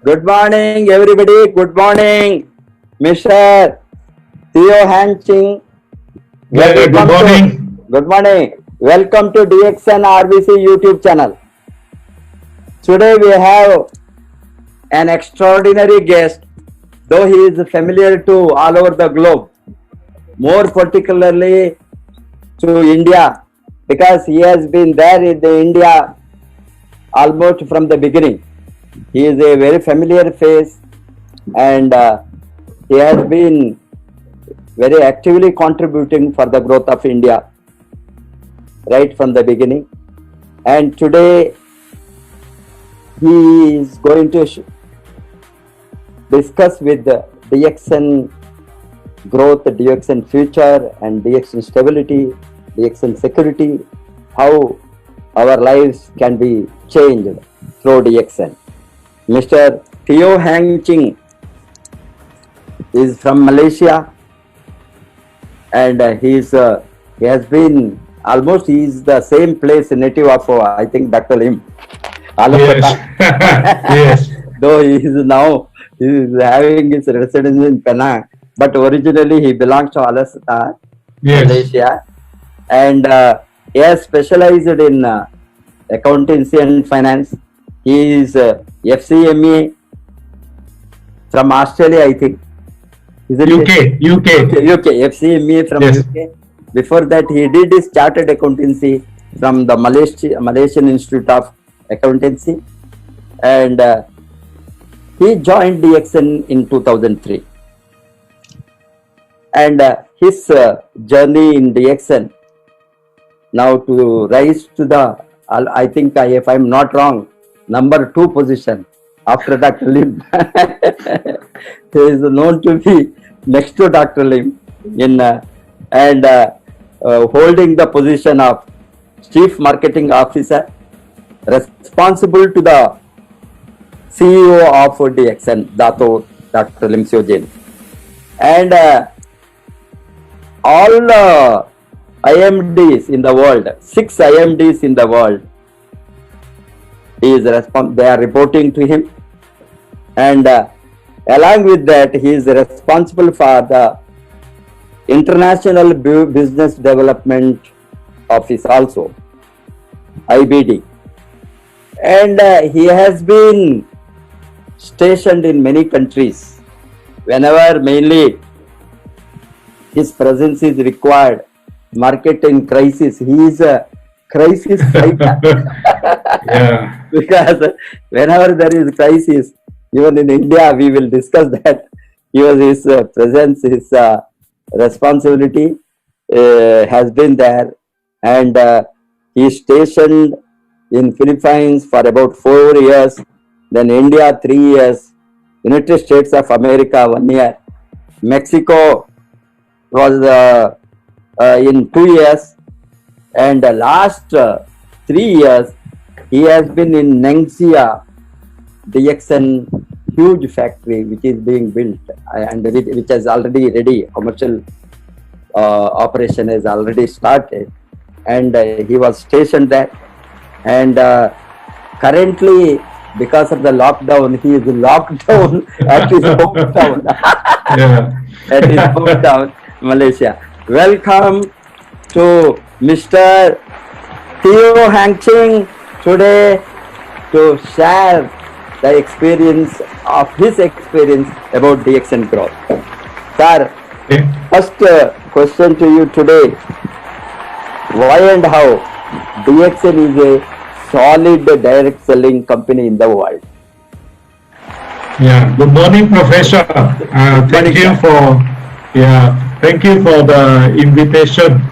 Good morning, everybody. Good morning, Mr. Teoh Hanching. Good morning. Good morning. Welcome to DXN YouTube channel. Today we have an extraordinary guest, though he is familiar to all over the globe, more particularly to India, because he has been there in India almost from the beginning. He is a very familiar face, and he has been very actively contributing for the growth of India right from the beginning. And today he is going to discuss with the DXN growth, DXN future, and DXN stability, DXN security, how our lives can be changed through DXN. Mr. Teoh Hanching is from Malaysia, and he has been almost, he is the same place, native of I think Dr. Lim. Yes. Yes. Though he is having his residence in Penang, but originally he belongs to Alasata, Yes. Malaysia, and he has specialized in accountancy and finance. He is FCMA from Australia, I think. Is it UK, FCMA from Yes. UK. Before that, he did his chartered accountancy from the Malaysian Institute of Accountancy, and he joined DXN in 2003. And his journey in DXN now to rise to the, I think, if I'm not wrong, number 2 position after Dr. Lim. He is known to be next to Dr. Lim in holding the position of Chief Marketing Officer, responsible to the CEO of DXN, Dr. Lim Seo Jin. And all IMDs in the world, 6 IMDs in the world, they are reporting to him, and along with that, he is responsible for the International Business Development Office also, IBD, and he has been stationed in many countries whenever mainly his presence is required. Market in crisis, he is a crisis fighter. Yeah. Because whenever there is crisis, even in India, we will discuss that. His presence, his responsibility has been there, and he is stationed in Philippines for about 4 years, then India 3 years, United States of America 1 year, Mexico was in 2 years, and the last 3 years he has been in Ningxia, DXN huge factory which is being built and which is already ready. Commercial operation has already started, and he was stationed there. And currently, because of the lockdown, he is locked down at his hometown. Yeah. At his hometown, Malaysia. Welcome to Mr. Teoh Hanching today to share the experience of his experience about DXN growth. Sir, Okay. first question to you today: why and how DXN is a solid direct selling company in the world? Yeah. Good morning, Professor. Thank you for the invitation.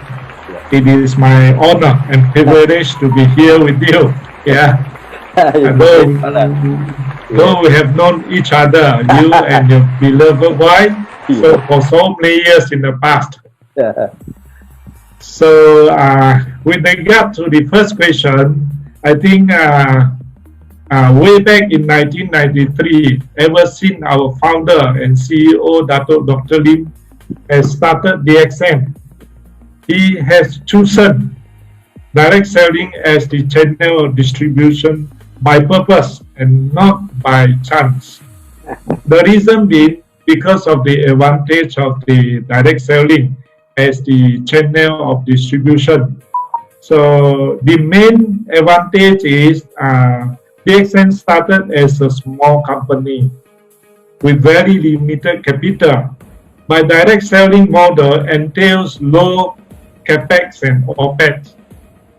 It is my honor and privilege to be here with you. Yeah. Though we have known each other, you and your beloved wife, for so many years in the past. So, with regard to the first question, I think way back in 1993, ever since our founder and CEO, Dr. Lim, has started DXN, he has chosen direct selling as the channel of distribution by purpose and not by chance. The reason being because of the advantage of the direct selling as the channel of distribution. So the main advantage is DXN started as a small company with very limited capital. My direct selling model entails low capex and opex.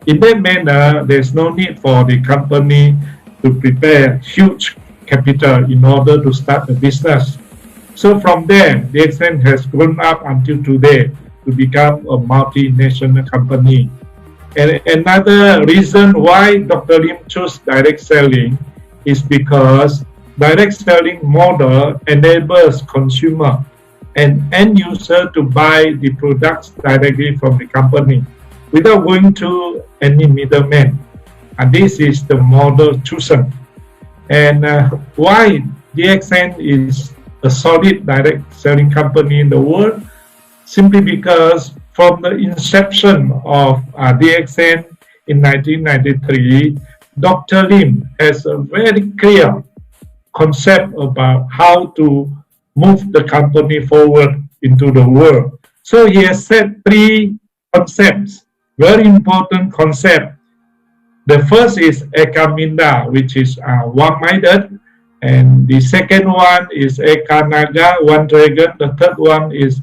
In that manner, there's no need for the company to prepare huge capital in order to start the business. So from there, DXN has grown up until today to become a multinational company. And another reason why Dr. Lim chose direct selling is because direct selling model enables consumer and end user to buy the products directly from the company without going to any middleman. And this is the model chosen. And why DXN is a solid direct selling company in the world? Simply because from the inception of DXN in 1993, Dr. Lim has a very clear concept about how to move the company forward into the world. So he has set three concepts, very important concept. The first is Eka Minda, which is one-minded, and the second one is Eka Naga, one dragon. The third one is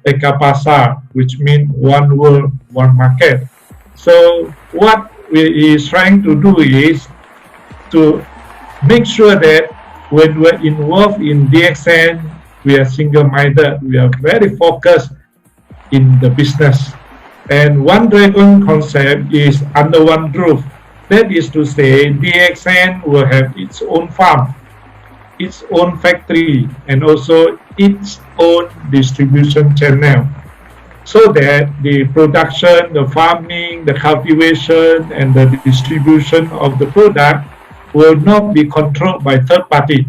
Eka Pasar, which means one world, one market. So what he is trying to do is to make sure that when we're involved in DXN, we are single-minded, we are very focused in the business. And one dragon concept is under one roof. That is to say, DXN will have its own farm, its own factory, and also its own distribution channel, so that the production, the farming, the cultivation, and the distribution of the product will not be controlled by third party.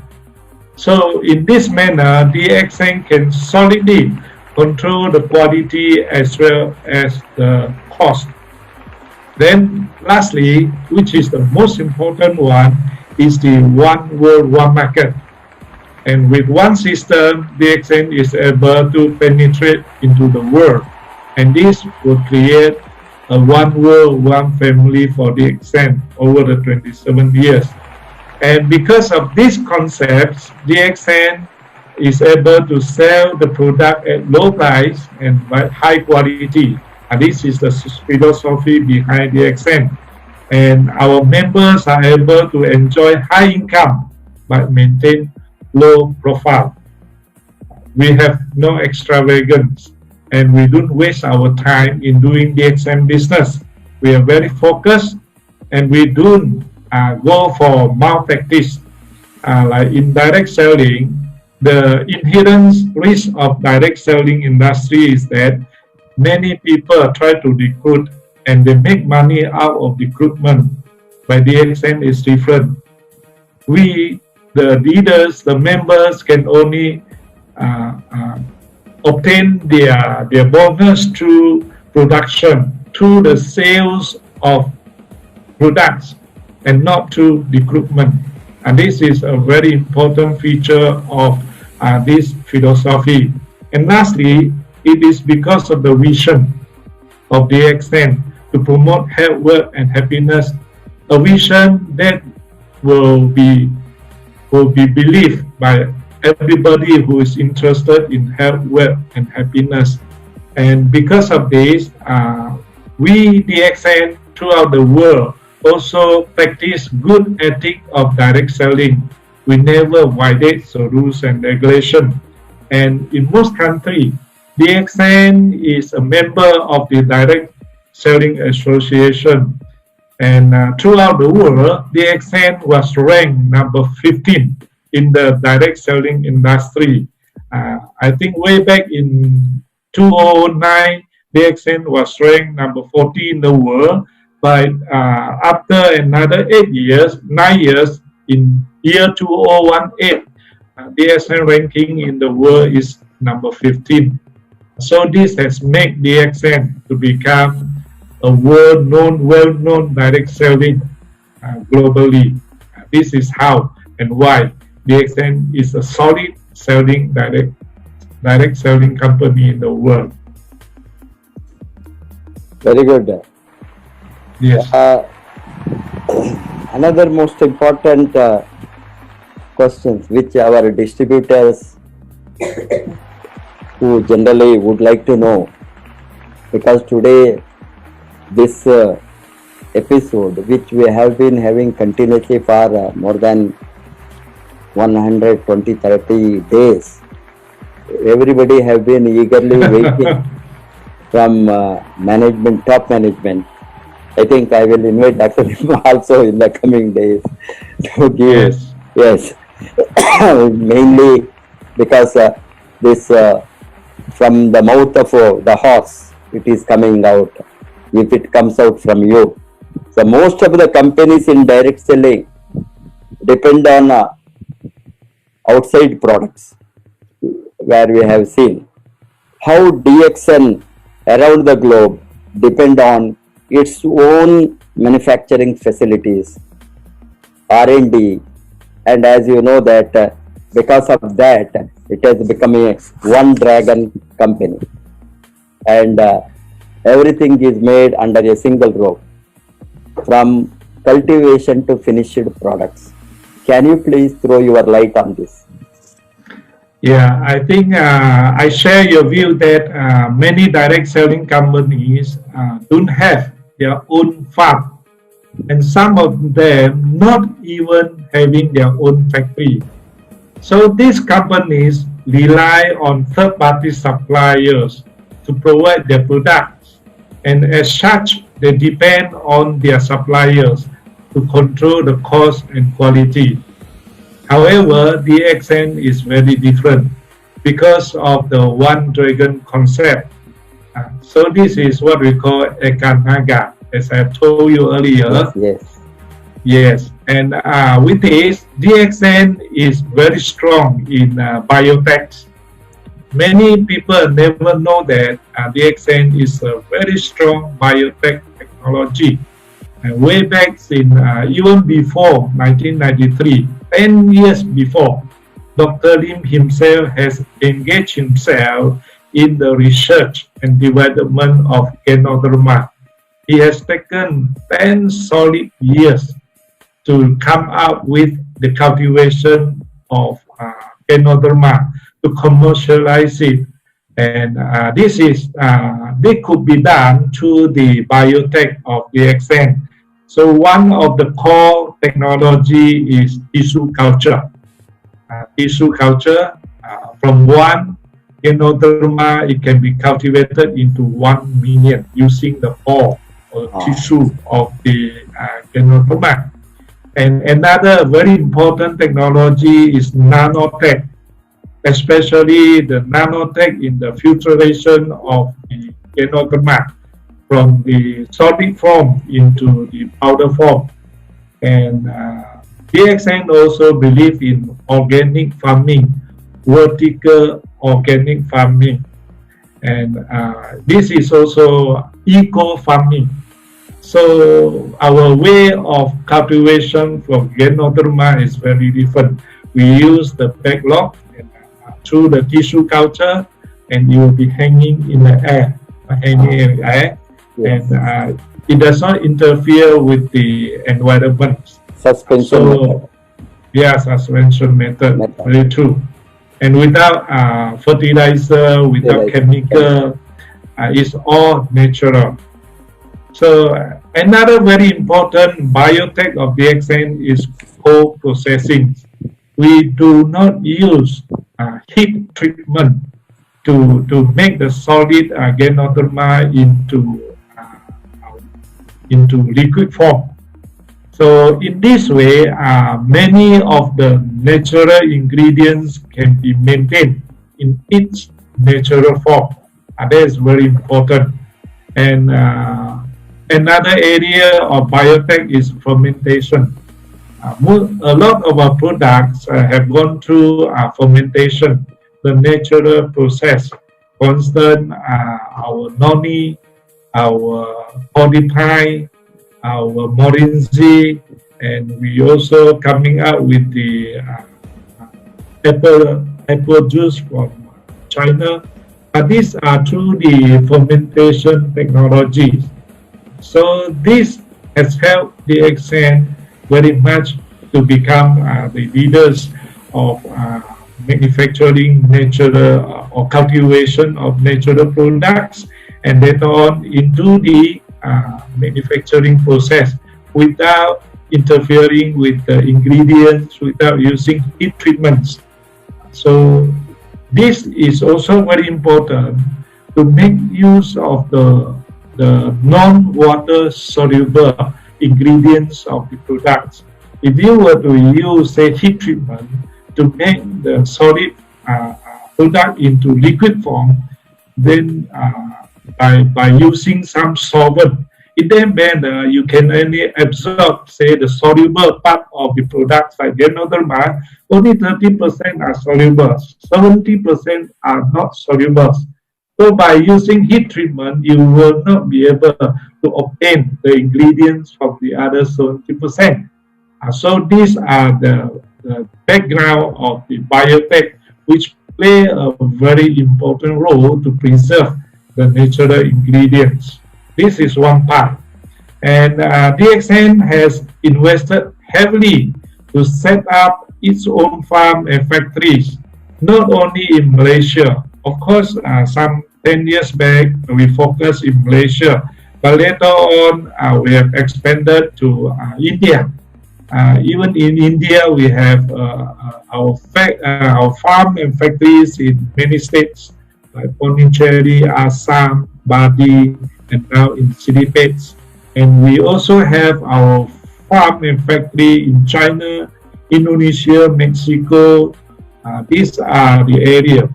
So in this manner, DXN can solidly control the quality as well as the cost. Then lastly, which is the most important one, is the one world, one market. And with one system, DXN is able to penetrate into the world. And this will create a one world, one family for DXN over the 27 years. And because of these concepts, DXN is able to sell the product at low price and by high quality. And this is the philosophy behind DXN. And our members are able to enjoy high income but maintain low profile. We have no extravagance and we don't waste our time in doing DXN business. We are very focused and we don't go for malpractice. Like in direct selling, the inherent risk of direct selling industry is that many people try to recruit and they make money out of recruitment. By DXN is different. We, the leaders, the members can only obtain their bonus through production, through the sales of products and not through recruitment. And this is a very important feature of this philosophy. And lastly, it is because of the vision of DXN to promote health, wealth, and happiness, a vision that will be believed by everybody who is interested in health, wealth, and happiness. And because of this, we DXN throughout the world also practice good ethic of direct selling. We never violate the rules and regulation. And in most countries, DXN is a member of the Direct Selling Association. And throughout the world, DXN was ranked number 15 in the direct selling industry. I think way back in 2009, DXN was ranked number 40 in the world. But after another 9 years, in year 2018, DXN ranking in the world is number 15. So this has made DXN to become a well-known direct selling globally. this is how and why DXN is a solid selling direct selling company in the world. Very good. Yes. Another most important questions which our distributors who generally would like to know, because today this episode which we have been having continuously for more than 120-30 days, everybody have been eagerly waiting from management, top management. I think I will invite Dr. Lim also in the coming days to give. Yes, mainly because this from the mouth of the horse, it is coming out. If it comes out from you, so most of the companies in direct selling depend on outside products, where we have seen how DXN around the globe depend on its own manufacturing facilities, R&D, and as you know that because of that it has become a one dragon company, and everything is made under a single roof from cultivation to finished products. Can you please throw your light on this? Yeah, I think I share your view that many direct selling companies don't have their own farm, and some of them not even having their own factory. So these companies rely on third-party suppliers to provide their products, and as such, they depend on their suppliers to control the cost and quality. However, DXN is very different because of the one dragon concept. So this is what we call Ekanaga, as I told you earlier. Yes. Yes, and with this, DXN is very strong in biotech. Many people never know that DXN is a very strong biotech technology. And way back in even before 1993, 10 years before, Dr. Lim himself has engaged himself in the research and development of Ganoderma. He has taken 10 solid years to come up with the cultivation of Ganoderma, to commercialize it. And this could be done through the biotech of DXN. So one of the core technology is tissue culture. Tissue culture, from one Ganoderma, it can be cultivated into 1 million using the pore or tissue of the Ganoderma. And another very important technology is nanotech, especially the nanotech in the filtration of the Ganoderma from the solid form into the powder form. And DXN also believe in organic farming, vertical organic farming, and this is also eco farming. So our way of cultivation for Ganoderma is very different. We use the backlog and, through the tissue culture, and it will be hanging in the air, Yes. And it does not interfere with the environment. Suspension method. Yeah, suspension method. Very true. And without fertilizer, without chemical, it's all natural. So another very important biotech of DXN is co-processing. We do not use heat treatment to make the solid Ganoderma into liquid form. So in this way, many of the natural ingredients can be maintained in its natural form. That is very important. And another area of biotech is fermentation. A lot of our products have gone through fermentation, the natural process. For instance, our noni, our polypine, our morinzi, and we also coming out with the apple juice from China. These are through the fermentation technologies. So this has helped DXN very much to become the leaders of manufacturing natural or cultivation of natural products, and later on into the manufacturing process without interfering with the ingredients, without using heat treatments. So this is also very important to make use of the non-water soluble ingredients of the products. If you were to use, say, heat treatment to make the solid product into liquid form, then by using some solvent, it then means you can only absorb, say, the soluble part of the products like Ganoderma. Only 30% are soluble, 70% are not soluble. So by using heat treatment, you will not be able to obtain the ingredients from the other 70%. So these are the background of the biotech, which play a very important role to preserve the natural ingredients. This is one part. And DXN has invested heavily to set up its own farm and factories, not only in Malaysia. Of course, some 10 years back, we focused in Malaysia, but later on, we have expanded to India. Even in India, we have our farm and factories in many states, like Pondicherry, Assam, Badi, and now in Silipet. And we also have our farm and factory in China, Indonesia, Mexico. These are the area.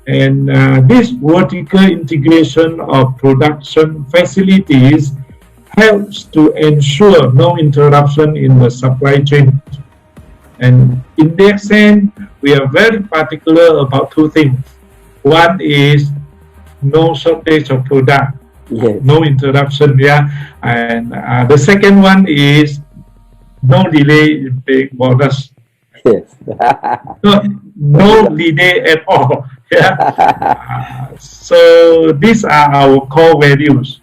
And this vertical integration of production facilities helps to ensure no interruption in the supply chain. And in DXN, we are very particular about two things. One is no shortage of product, no interruption, and the second one is no delay in paying bonus. No delay at all. So these are our core values.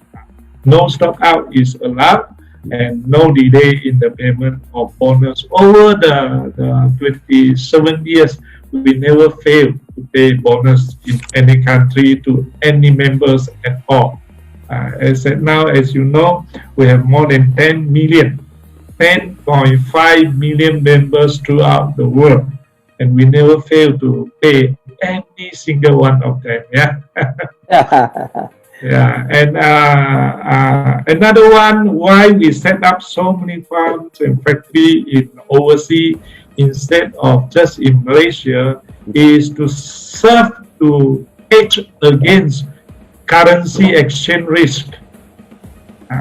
No stock out is allowed, and no delay in the payment of bonus. Over the 27 years, we never fail to pay bonus in any country to any members at all. As now, as you know, we have more than 10.5 million members throughout the world, and we never fail to pay any single one of them. And another one, why we set up so many farms and factories in overseas instead of just in Malaysia, is to serve to hedge against currency exchange risk.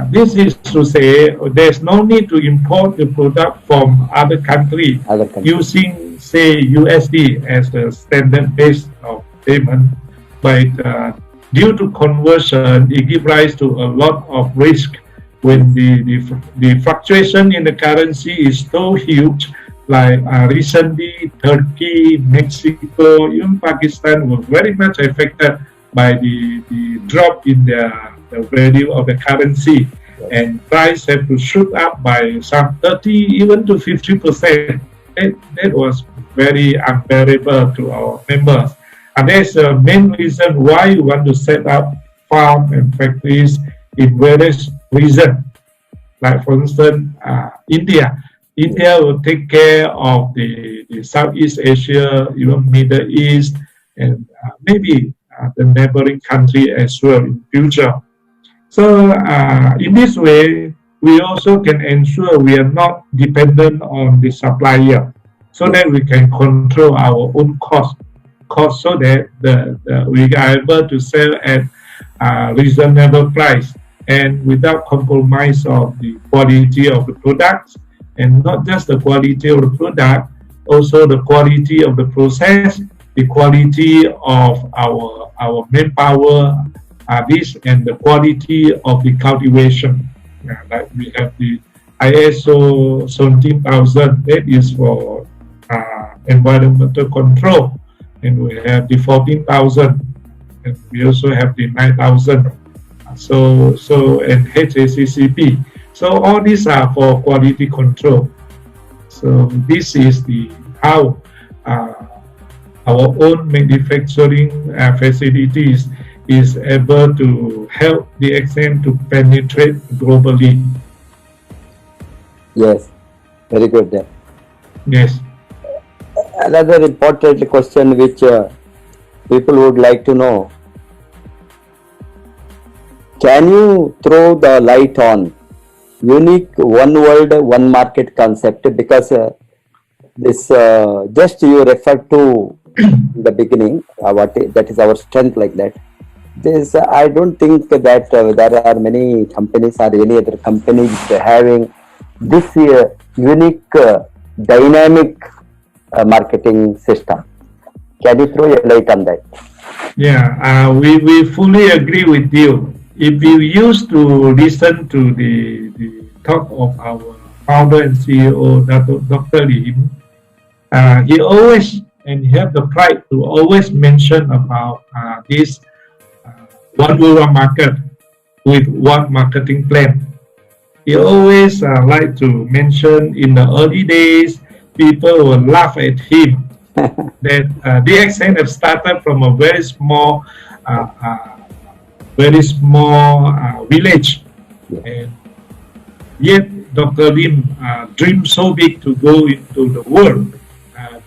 This is to say there's no need to import the product from other countries using, say, USD as the standard base of payment, but due to conversion, it gives rise to a lot of risk when the fluctuation in the currency is so huge. Like recently, Turkey, Mexico, even Pakistan were very much affected by the drop in the value of the currency, and price have to shoot up by some 30, even to 50%. That was very unbearable to our members. And that's the main reason why we want to set up farm and factories in various regions. Like for instance, India. India will take care of the Southeast Asia, even Middle East, and maybe the neighboring country as well in future. So in this way, we also can ensure we are not dependent on the supplier, so that we can control our own cost so that we are able to sell at reasonable price and without compromise of the quality of the products, and not just the quality of the product, also the quality of the process, the quality of our manpower, and the quality of the cultivation. Like we have the ISO 17000, that is for environmental control, and we have the 14000, and we also have the 9000. And HACCP. So all these are for quality control. So this is the how our own manufacturing facilities is able to help DXN to penetrate globally. Yes, very good. Yeah. Yes. Another important question which people would like to know: can you throw the light on unique one world, one market concept? Because this just you referred to in the beginning, that is our strength, like that. This I don't think that there are many companies or any other companies having this unique dynamic marketing system. Can you throw a light on that? Yeah, we fully agree with you. If you used to listen to the talk of our founder and CEO, Dr. Lim, he always, and he have the pride to always mention about this one world, one market with one marketing plan. He always like to mention in the early days, people will laugh at him that DXN have started from a very small village, and yet Dr. Lim dreamed so big to go into the world.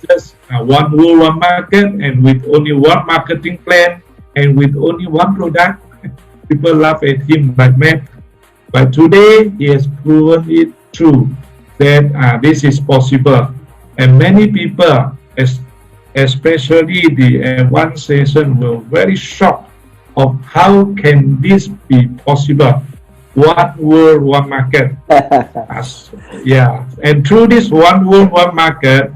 Just one world, one market, and with only one marketing plan, and with only one product. People laugh at him like mad. But today, he has proven it true that this is possible. And many people, especially the advanced session, were very shocked of how can this be possible. One world, one market. Yeah, and through this one world, one market,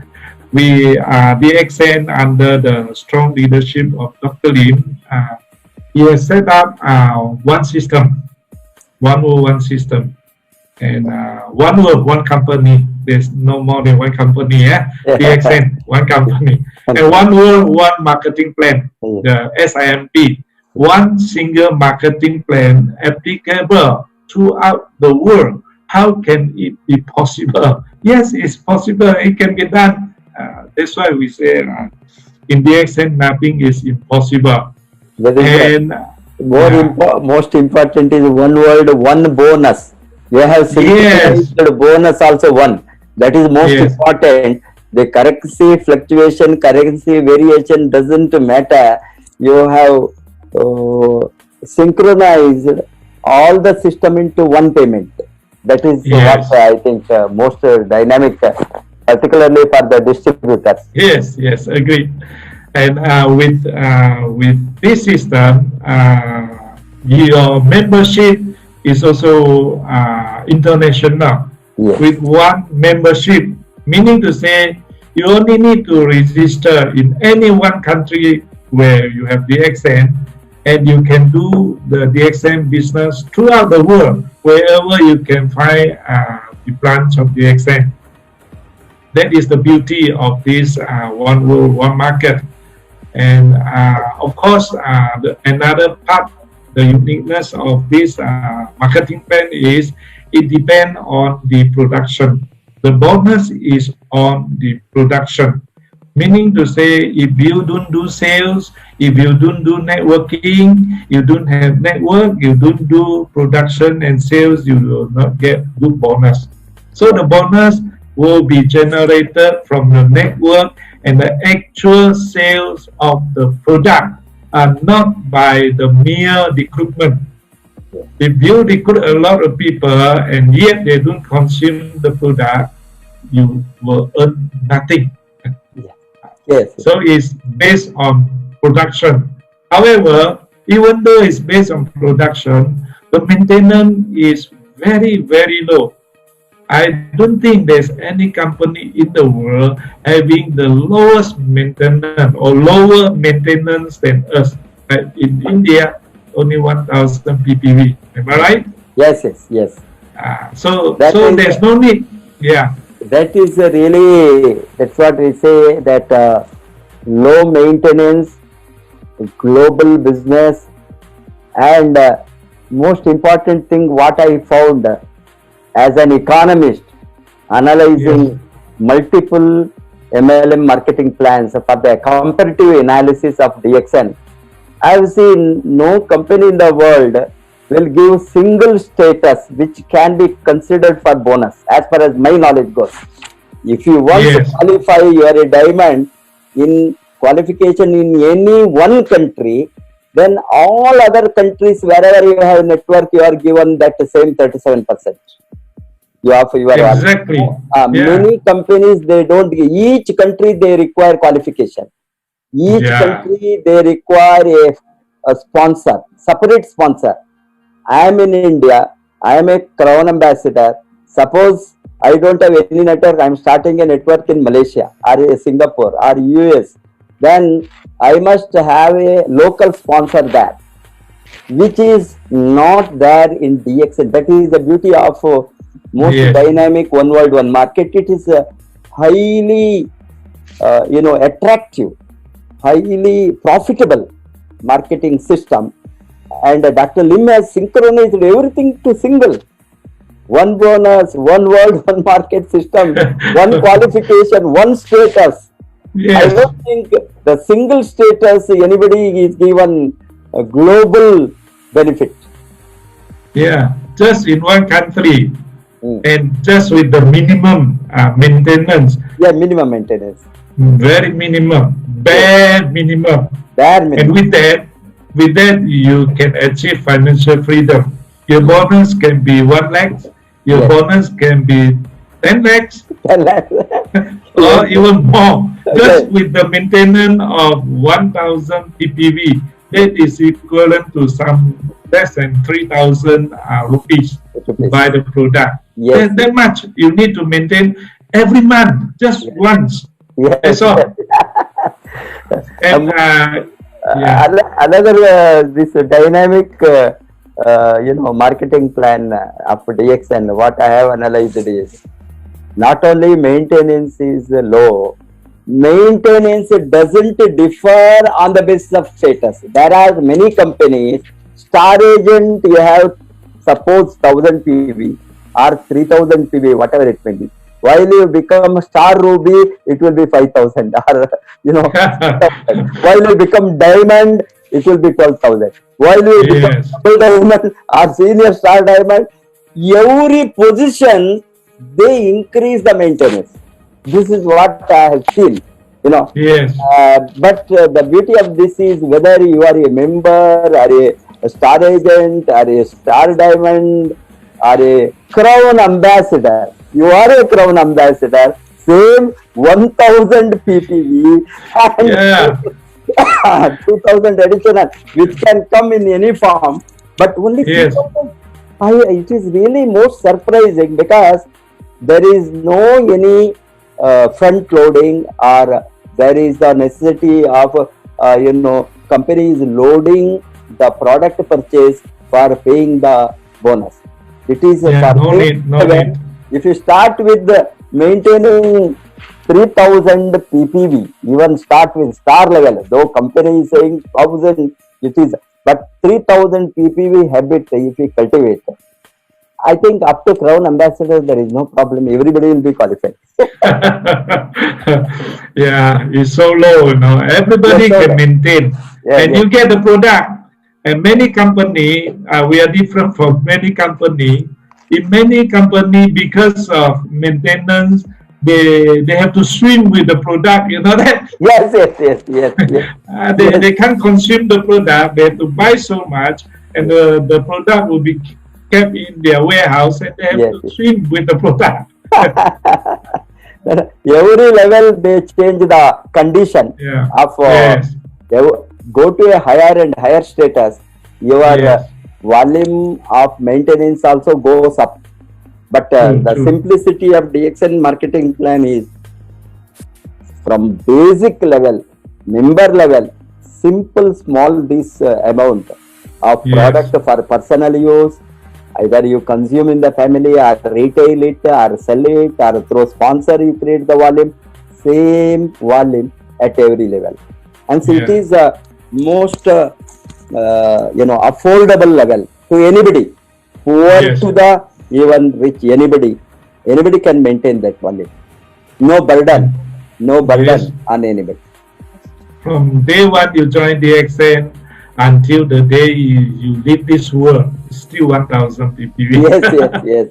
we DXN, under the strong leadership of Dr. Lim, he has set up one system, one world, one system, and one world, one company. There's no more than one company, yeah. DXN, one company, and one world, one marketing plan, the SIMP, one single marketing plan applicable throughout the world. How can it be possible? Yes, it's possible. It can be done. That's why we say in DXN nothing is impossible. And most important is one world, one bonus. You have synchronized bonus also one. That is most important. The currency fluctuation, currency variation doesn't matter. You have synchronized all the system into one payment. That is what I think most dynamic, particularly for the distributors. Yes, agree. And with this system, your membership is also international. With one membership, meaning to say you only need to register in any one country where you have DXN, and you can do the DXN business throughout the world, wherever you can find the branch of DXN. That is the beauty of this one world, one market. And of course, another part, the uniqueness of this marketing plan is it depends on the production. The bonus is on the production. Meaning to say, if you don't do sales, if you don't do networking, you don't have network, you don't do production and sales, you will not get good bonus. So the bonus will be generated from the network and the actual sales of the product, and not by the mere recruitment. If you recruit a lot of people and yet they don't consume the product, you will earn nothing. So it's based on production. However, even though it's based on production, the maintenance is very, very low. I don't think there's any company in the world having the lowest maintenance or lower maintenance than us. Like in India, only 1,000 ppb. Am I right? Yes. So That is there's no need. Yeah. that is really, that's what we say, that low maintenance, global business, and most important thing what I found as an economist analyzing Yes. multiple MLM marketing plans for the comparative analysis of DXN. I have seen no company in the world will give single status which can be considered for bonus as far as my knowledge goes. If you once Yes. qualify, you are a diamond in qualification in any one country, then all other countries wherever you have network, you are given that same 37%. You have your Exactly. Yeah. many companies, they don't, each country they require qualification. Each Yeah. country they require a sponsor, separate sponsor. I am in India, I am a crown ambassador. Suppose I don't have any network, I am starting a network in Malaysia or Singapore or US, then I must have a local sponsor there, which is not there in DXN. That is the beauty of most Yes. dynamic one world one market. It is highly attractive, highly profitable marketing system, and Dr. Lim has synchronized everything to single. One bonus, one world, one market system, one qualification, one status. I Yes. don't think the single status anybody is given a global benefit. Yeah. Just in one country Mm. and just with the minimum maintenance, Yeah, minimum maintenance. very minimum, bare minimum. Bare And minimum. with that, you can achieve financial freedom. Your bonus can be 1 lakh. Your Yes. bonus can be 10 lakhs or even more. Just with the maintenance of 1,000 ppv, that is equivalent to some less than 3,000 rupees to buy the product. Yes. That much you need to maintain every month, just once. Yes. That's all. And yeah. Another this dynamic marketing plan of DXN, what I have analyzed is not only maintenance is low, maintenance doesn't differ on the basis of status. There are many companies, star agent, you have suppose 1000 PV or 3000 PV, whatever it may be. While you become star ruby, it will be 5,000, or while you become diamond, it will be 12,000. While you become Yes. double diamond or senior star diamond, every position they increase the maintenance. This is what I have seen. Yes. But the beauty of this is whether you are a member or a star agent or a star diamond or a crown ambassador. You are a crown ambassador, same 1,000 PPV and Yeah. 2,000 additional, which can come in any form, but only Yes. 3,000. It is really most surprising because there is no any front loading, or there is the necessity of companies loading the product purchase for paying the bonus. It is Yeah, for no need, no need. if you start with maintaining 3,000 ppv, even start with star level, though company is saying 1,000, it is, but 3,000 ppv habit if you cultivate, I think up to crown ambassador there is no problem, everybody will be qualified. Yeah, it's so low, everybody Yes, can maintain. Yeah, And you get the product. And many company, we are different from many company. In many company, because of maintenance, they have to swim with the product, you know that? Yes. They can't consume the product, they have to buy so much, and the product will be kept in their warehouse, and they have to swim with the product. Every level they change the condition of Yes. go to a higher and higher status, your Yes. volume of maintenance also goes up. But the True. simplicity of DXN marketing plan is from basic level, member level, simple small this amount of Yes. product for personal use, Either you consume in the family or retail it or sell it or through sponsor you create the volume, same volume at every level. And so it is most affordable level to anybody, poor to the even rich, anybody can maintain that volume. No burden on anybody. From day one you join DXN until the day you leave this world, still 1,000 ppb. Yes.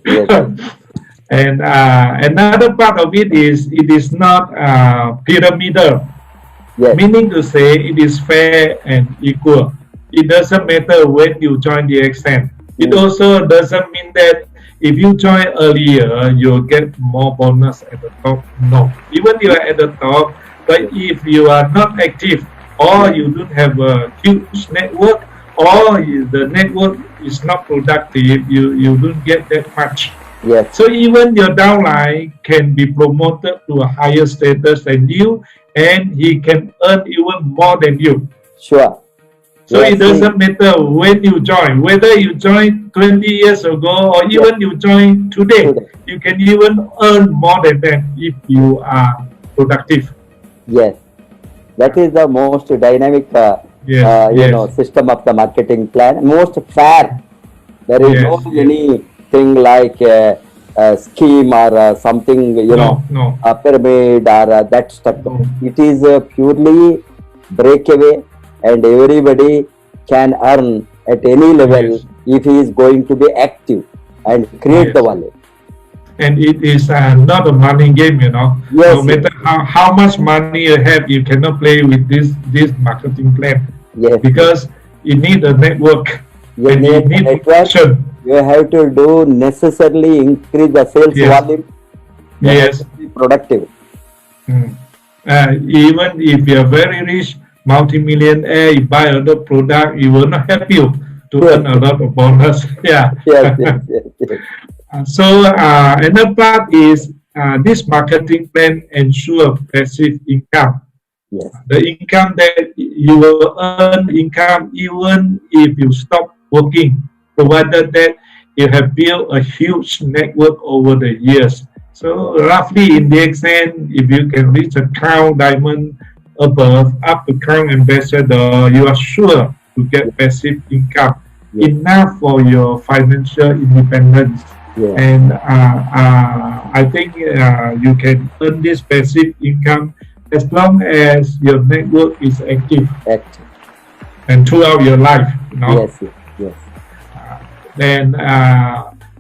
And another part of it is not pyramidal, meaning to say it is fair and equal. It doesn't matter when you join DXN. It also doesn't mean that if you join earlier, you'll get more bonus at the top. No, even you are at the top, but if you are not active or you don't have a huge network or the network is not productive, you don't get that much. Yes. So even your downline can be promoted to a higher status than you, and he can earn even more than you. Sure. So it doesn't matter when you join, whether you joined 20 years ago or even you join today, you can even earn more than that if you are productive. Yes, that is the most dynamic system of the marketing plan, most fair. There is no anything like a scheme or something, a pyramid or that stuff. It is purely breakaway, and everybody can earn at any level if he is going to be active and create the value. And it is not a money game, no matter how much money you have, you cannot play with this marketing plan. Because you need a network. You need action. You have to do necessarily increase the sales volume. Be productive. Even if you are very rich, multi-millionaire, you buy other product, it will not help you to earn a lot of bonus. So another part is this marketing plan ensure passive income. The income that you will earn income even if you stop working, provided that you have built a huge network over the years. So roughly in DXN, if you can reach a crown diamond above, up to crown ambassador, you are sure to get passive income enough for your financial independence. And I think you can earn this passive income as long as your network is active. And throughout your life, then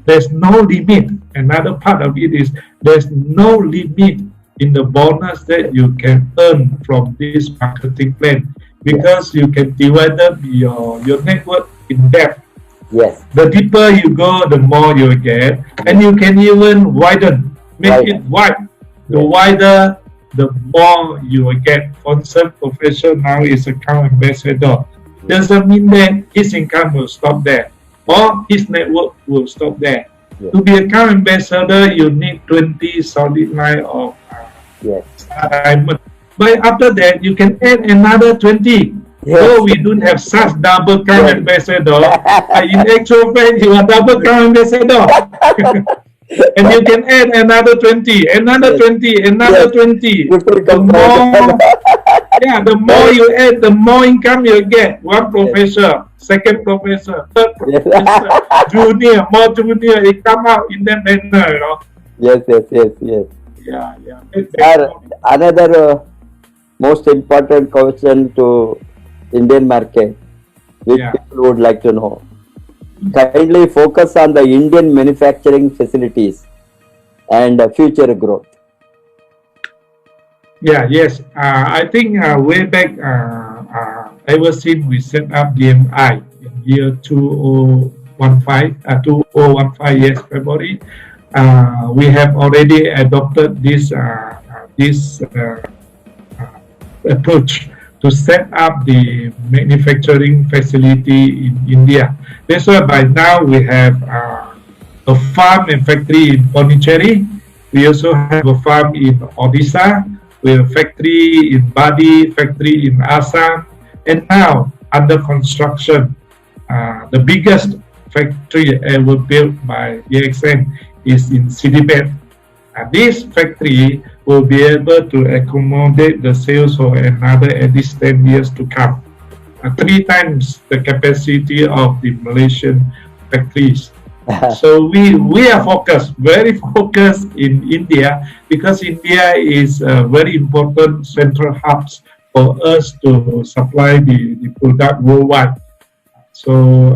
there's no limit. Another part of it is there's no limit in the bonus that you can earn from this marketing plan, because you can divide up your network in depth. The deeper you go, the more you get, and you can even widen, make it wide. The wider, the more you will get. For instance, professor now is account ambassador. Doesn't mean that his income will stop there or his network will stop there. To be account ambassador, you need 20 solid line of diamond. But after that, you can add another 20. So we don't have such double crown ambassador. In actual fact, you are double crown ambassador. And you can add another 20, another 20, another 20. The more you add, the more income you get. One professor, second professor, third professor, junior, more junior. It come out in that manner, Another most important question to Indian market, which people would like to know. Kindly focus on the Indian manufacturing facilities and future growth. I think way back, ever since we set up DMI in year 2015, February, we have already adopted this approach to set up the manufacturing facility in India. That's why by now we have a farm and factory in Pondicherry. We also have a farm in Odisha. We have a factory in Badi, factory in Assam, and now under construction, the biggest factory ever built by DXN is in Citybed. This factory will be able to accommodate the sales for another at least 10 years to come. 3 times the capacity of the Malaysian factories. So we are focused, very focused in India, because India is a very important central hubs for us to supply the product worldwide. So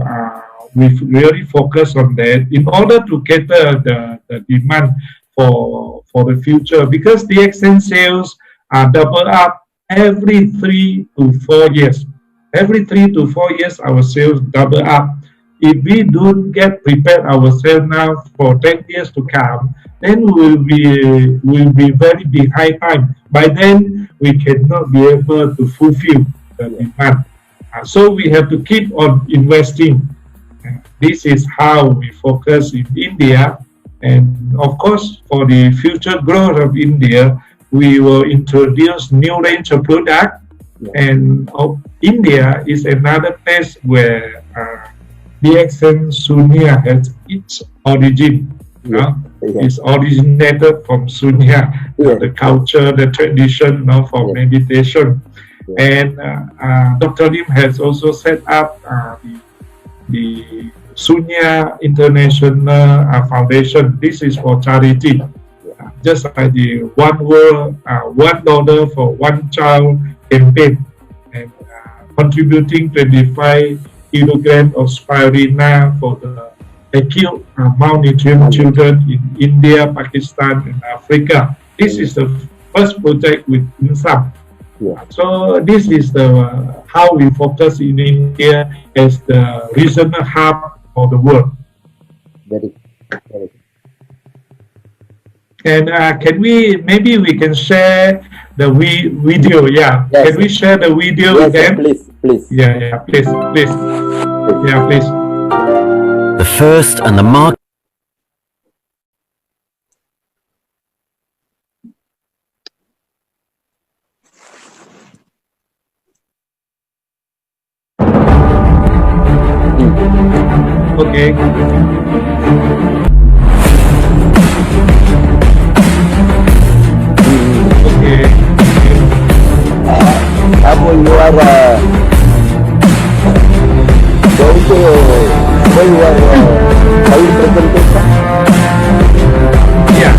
we really focus on that in order to cater the demand for the future, because the DXN sales are double up every 3 to 4 years. Every 3 to 4 years, our sales double up. If we don't get prepared ourselves now for 10 years to come, then we'll be very behind time. By then, we cannot be able to fulfill the demand. So we have to keep on investing. This is how we focus in India. And of course, for the future growth of India, we will introduce new range of product. And India is another place where DXN Sunya has its origin. It's originated from Sunya, the culture, the tradition for meditation. And Dr. Lim has also set up the Sunya International Foundation. This is for charity. Just like the One World, $1 for one child campaign, and contributing 25 kilograms of spirulina for the acute malnutrition children in India, Pakistan, and Africa. This is the first project with INSAM. So this is the how we focus in India as the regional hub for the world. Very. And maybe we can share the video? Yeah. Yes. Can we share the video again? Please. Please. Yeah, please. Yeah, please. The first and the market. Okay. Abu, you are going to show your slide presentation? Yeah.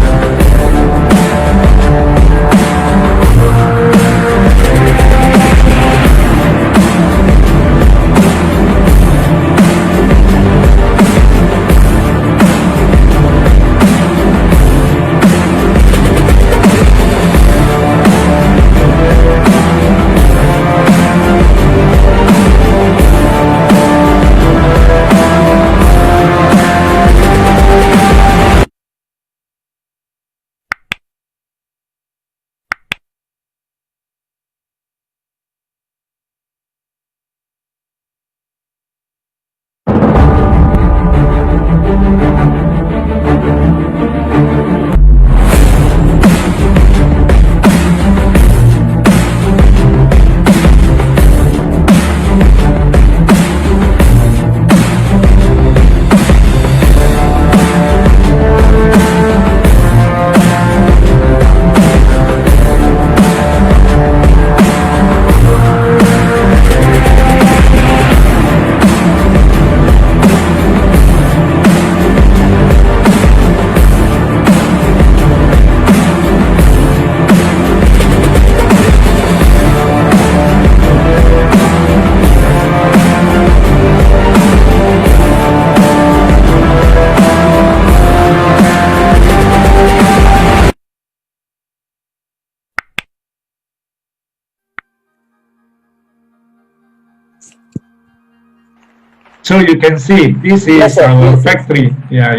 So you can see this is Yes, sir. our Yes, sir. factory. Yeah.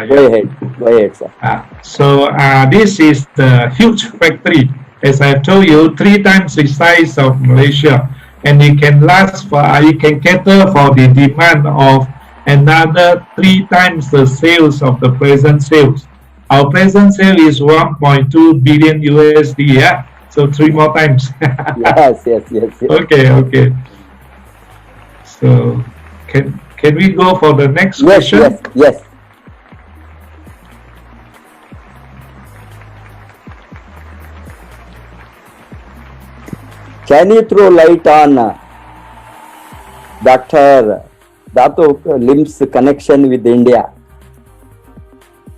Go ahead, sir. So this is the huge factory. As I told you, 3 times the size of Malaysia, and it can it can cater for the demand of another 3 times the sales of the present sales. Our present sale is 1.2 billion USD. Yeah, so 3 more times. Yes. Okay. So can Can we go for the next Yes, question? yes, yes. Can you throw light on Dr. Dato Lim's connection with India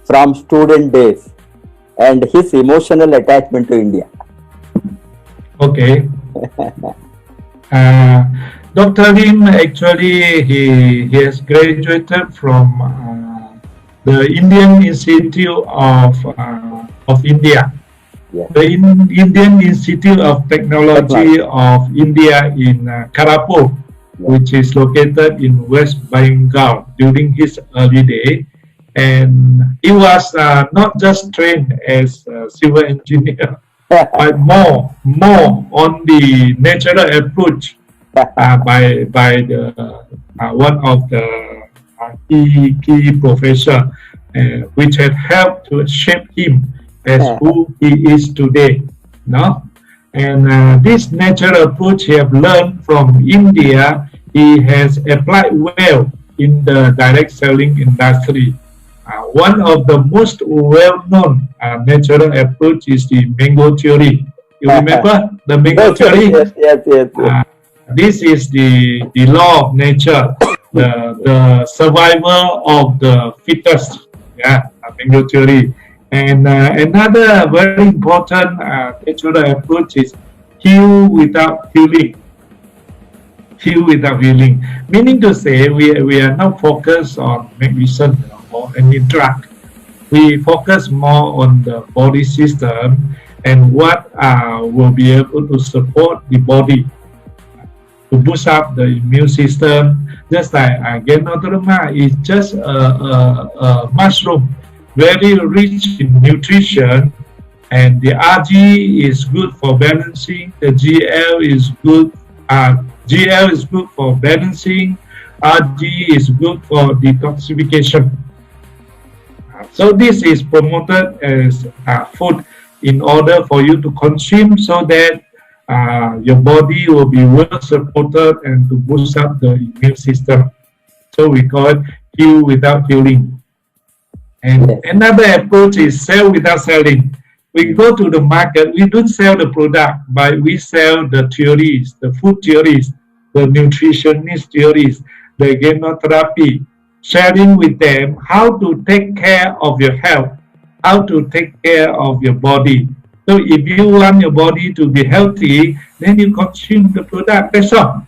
from student days and his emotional attachment to India? Okay. Dr. Lim actually he has graduated from the Indian Institute of India, Yeah. the Indian Institute of Technology of India in Karapo, which is located in West Bengal during his early day. And he was not just trained as a civil engineer, but more on the natural approach by the one of the key professor, which had helped to shape him as who he is today. No, and this natural approach he have learned from India, he has applied well in the direct selling industry. One of the most well-known natural approach is the mango theory. You remember the mango theory? Yes. This is the law of nature, the survival of the fittest. Yeah, mango theory. And another very important natural approach is heal without healing. Heal without healing. Meaning to say, we are not focused on medicine or any drug. We focus more on the body system and what will be able to support the body to boost up the immune system. Just like Genoderma is just a mushroom, very rich in nutrition, and the RG is good for balancing. The GL is good. GL is good for balancing. RG is good for detoxification. So this is promoted as food in order for you to consume so that your body will be well supported and to boost up the immune system. So we call it heal without healing. And another approach is sell without selling. We go to the market, we don't sell the product, but we sell the theories, the food theories, the nutritionist theories, the genotherapy, sharing with them how to take care of your health, how to take care of your body. So if you want your body to be healthy, then you consume the product, that's all.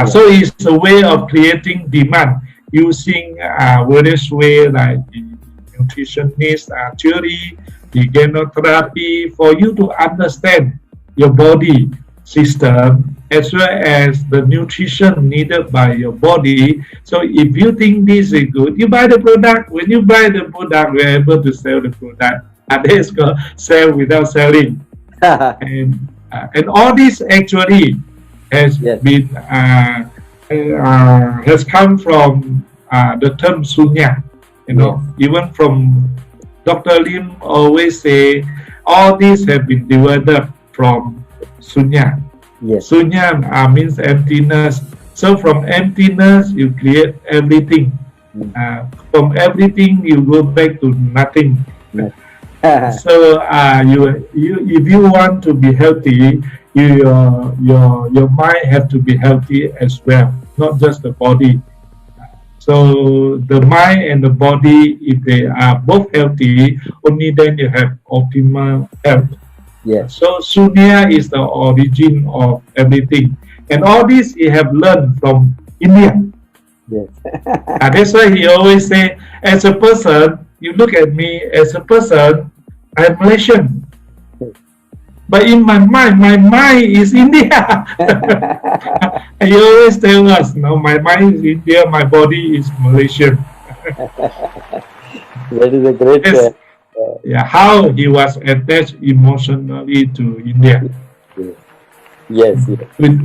So it's a way of creating demand using various ways like the nutritionist theory, the genotherapy, for you to understand your body system as well as the nutrition needed by your body. So if you think this is good, you buy the product. When you buy the product, you're able to sell the product. And that's called sell without selling. And all this actually has been has come from the term sunya. You know, even from Dr. Lim always say all these have been developed from sunya. Sunya means emptiness. So from emptiness you create everything. From everything you go back to nothing. So if you want to be healthy, your mind have to be healthy as well, not just the body. So the mind and the body, if they are both healthy, only then you have optimal health. So Sunya is the origin of everything, and all this he have learned from India. That's why he always say, as a person, you look at me as a person, I'm Malaysian, but in my mind is India. And he always tell us, no, my mind is India, my body is Malaysian. That is a great. How he was attached emotionally to India. Yes.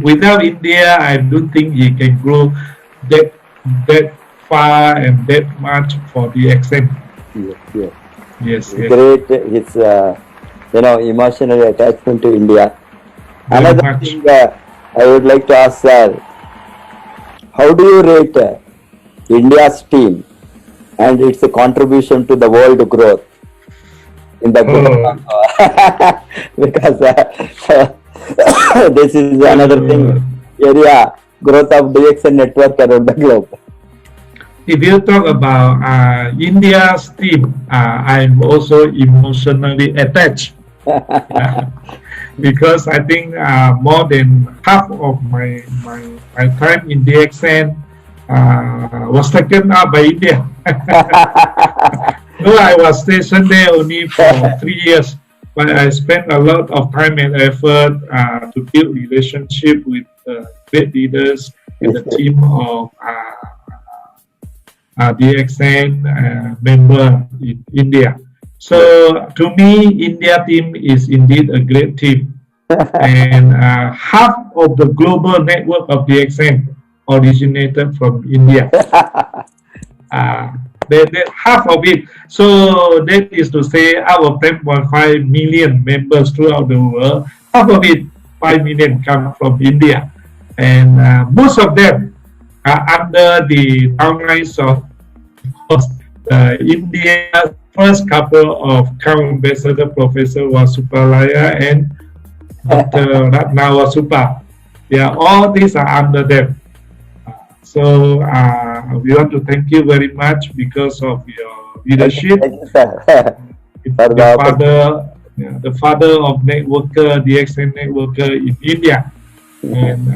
Without India, I don't think he can grow that far and that much for DXN. Yes. Great. His emotional attachment to India. Another thing I would like to ask, sir, how do you rate India's team and its contribution to the world growth in the group. Because this is another thing, area growth of DXN network around the globe. If you talk about India's team, I'm also emotionally attached. Because I think more than half of my time in DXN was taken up by India. Though I was stationed there only for 3 years, but I spent a lot of time and effort to build relationship with great leaders and the team of DXN member in India. So to me, India team is indeed a great team. And half of the global network of DXN originated from India. Half of it. So that is to say, out of 10.5 million members throughout the world, half of it, 5 million, come from India. And most of them are under the downlines of India's first couple of Crown Ambassador, Professor Wasupalaya and Dr. Ratnawasupa. Yeah, all these are under them. So we want to thank you very much because of your leadership. Thank you, sir. The father of networker, DXN networker in India. And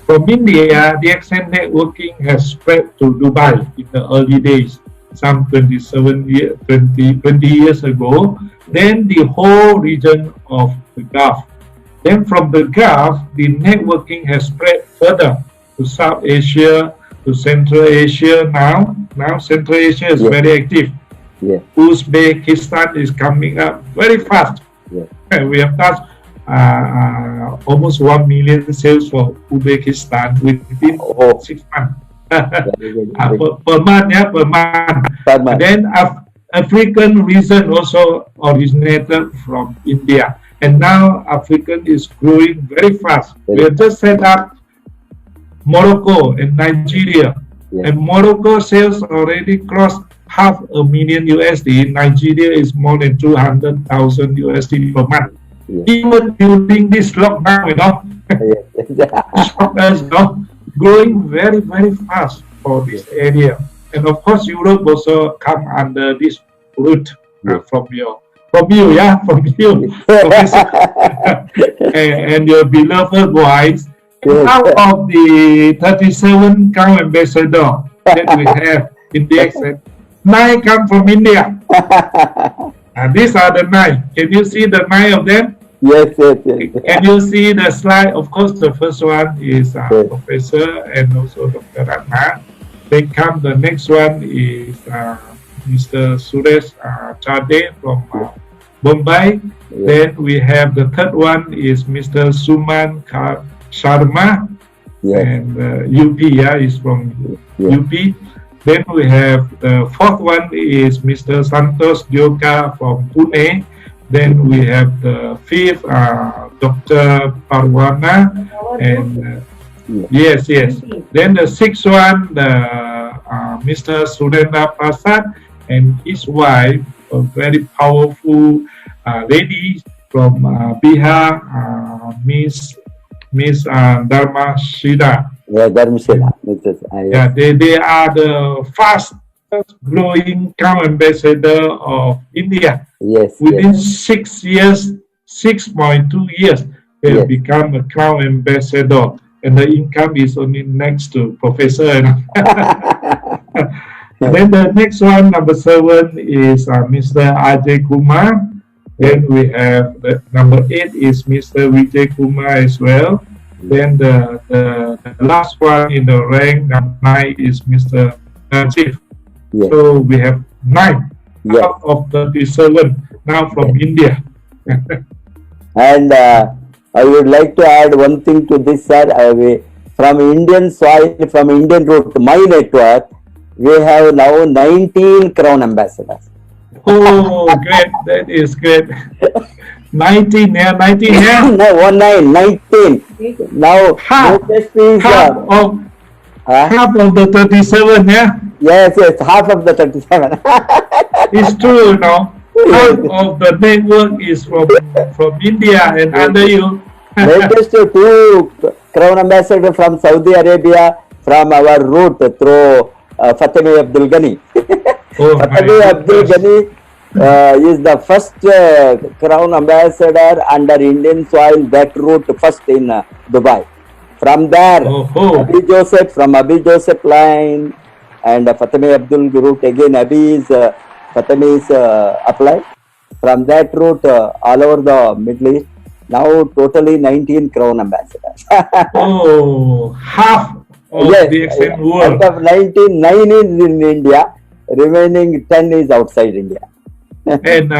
from India, DXN networking has spread to Dubai in the early days, some 20 years ago. Then the whole region of the Gulf. Then from the Gulf, the networking has spread further to South Asia, to Central Asia now. Now Central Asia is very active. Yeah. Uzbekistan is coming up very fast. Yeah. We have touched almost 1 million sales for Uzbekistan within 6 months. Per month, yeah, per month. Then African region also originated from India. And now African is growing very fast. We have just set up Morocco and Nigeria. Yeah. And Morocco sales already crossed $500,000 USD. Nigeria is more than 200,000 USD per month. Yeah. Even during this lockdown, growing very, very fast for this area. And of course, Europe also come under this route from you, Professor, and your beloved wives. Out of the 37 Crown Ambassador that we have in DXN, 9 come from India. And these are the 9. Can you see the 9 of them? Yes. Can you see the slide? Of course, the first one is Professor and also Dr. Ratna. Then come the next one is Mr. Suresh Chade from Bombay. Then we have the third one is Mr. Suman Sharma, and UP, is from UP. Then we have the fourth one is Mr. Santos Dioka from Pune. Then we have the fifth, Dr. Parwana, and yes. Then the sixth one, Mr. Surendra Prasad and his wife, a very powerful lady from Bihar, Miss Dharmashila. Yeah, Dharmashila. Yeah, they are the fastest growing Crown Ambassador of India. Yes. Within 6 years, 6.2 years, they have become a Crown Ambassador, and the income is only next to Professor. Then the next one, number 7, is Mr. Ajay Kumar. Then we have the number 8 is Mr. Vijay Kumar as well. Then the last one in the rank, number 9, is Mr. Najib. Yes. So we have 9 out of 37 now from India. And I would like to add one thing to this, sir. From Indian soil, from Indian root, my network, we have now 19 Crown Ambassadors. Oh, great. That is great. 19, yeah, 19, yeah. No, 19. Now, half of the 37, yeah. Yes, yes, half of the 37. It's true, you know. Half of the network is from India, and under you. Latest two Crown Ambassador from Saudi Arabia from our route through Fatemi Abdul Ghani. Oh, Fatemi my Abdul goodness. Ghani is the first Crown Ambassador under Indian soil that route first in Dubai. From there, Oh, oh. From Abi Joseph line and Fatemi Abdul route again, Fatemi is applied. From that route, all over the Middle East, now totally 19 Crown Ambassadors. Oh, half of Yes, DXN out world. of 19, 9 is in India, remaining 10 is outside India. And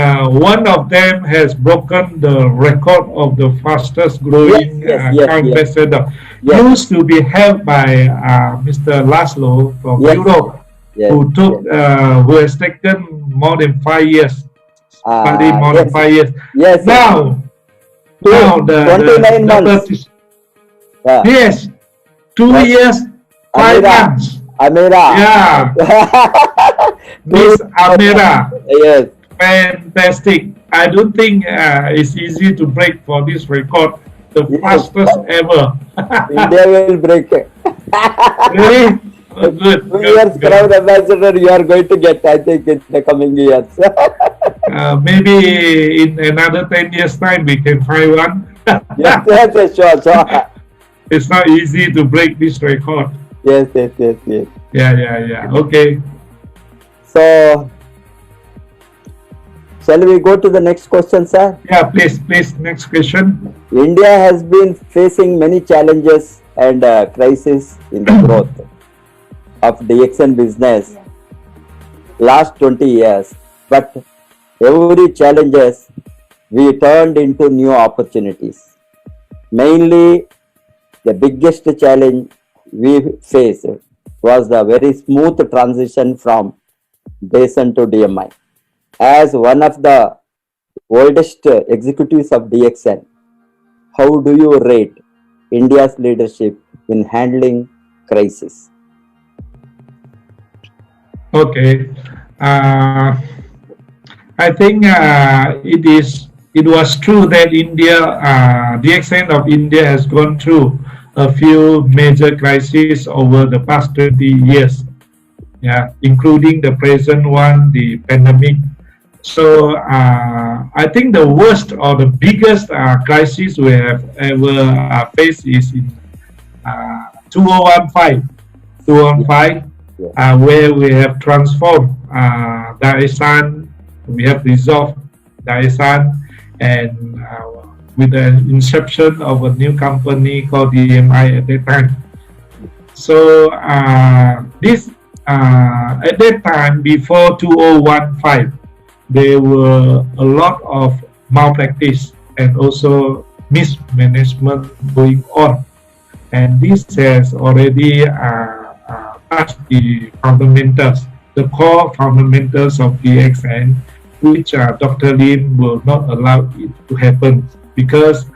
one of them has broken the record of the fastest growing Yes. ambassador. Yes. Used to be held by Mr. Laszlo from Yes. Europe, Yes, who has taken more than 5 years, studied more than yes. 5 years. Yes, Now the 29 months. 30 Yeah. yes, 2 Yes. years, 5 Amira. months. Amira. Yeah, Miss Amira. Yes. Fantastic. I don't think it's easy to break for this record, the Yes. fastest ever. India will break it. Really? Oh, good. 2 years good. Crown Ambassador you are going to get, I think, in the coming years. Maybe in another 10 years' time we can find one. yes, sure. It's not easy to break this record. Yes. Yeah. Okay. So, shall we go to the next question, sir? Yeah, please. Next question. India has been facing many challenges and crises in the growth of DXN business last 20 years, but every challenges we turned into new opportunities. Mainly, the biggest challenge we faced was the very smooth transition from DXN to DMI. As one of the oldest executives of DXN, how do you rate India's leadership in handling crisis? Okay. I think it was true that the extent of India has gone through a few major crises over the past 20 years, including the present one, the pandemic. So I think the worst or the biggest crisis we have ever faced is in 2015, where we have transformed DXN. We have resolved DXN, and with the inception of a new company called DMI at that time. So this at that time, before 2015, there were a lot of malpractice and also mismanagement going on, and this has already touched the fundamentals, the core fundamentals of DXN, which Dr. Lim will not allow it to happen, because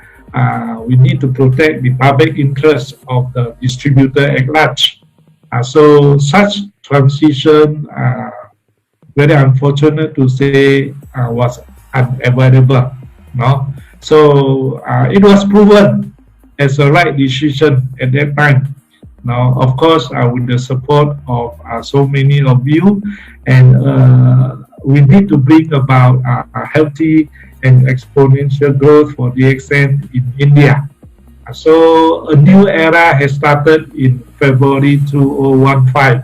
we need to protect the public interest of the distributor at large. So such transition, very unfortunate to say, was unavoidable. No? So it was proven as a right decision at that time. Now, of course, with the support of so many of you, and we need to bring about a healthy and exponential growth for DXN in India. So a new era has started in February 2015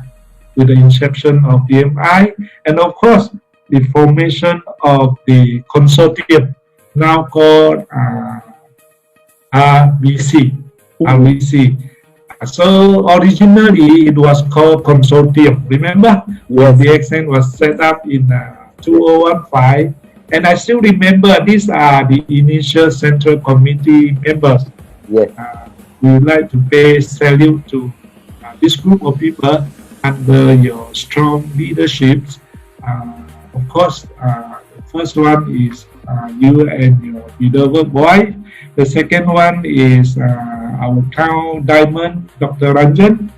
with the inception of DMI, and of course the formation of the consortium now called RBC. So originally it was called consortium. Remember, when DXN was set up in 2015, and I still remember these are the initial central committee members. Yes. We would like to pay salute to this group of people under your strong leadership. Of course, the first one is you and your beloved wife. The second one is our Crown Diamond, Dr. Ranjan,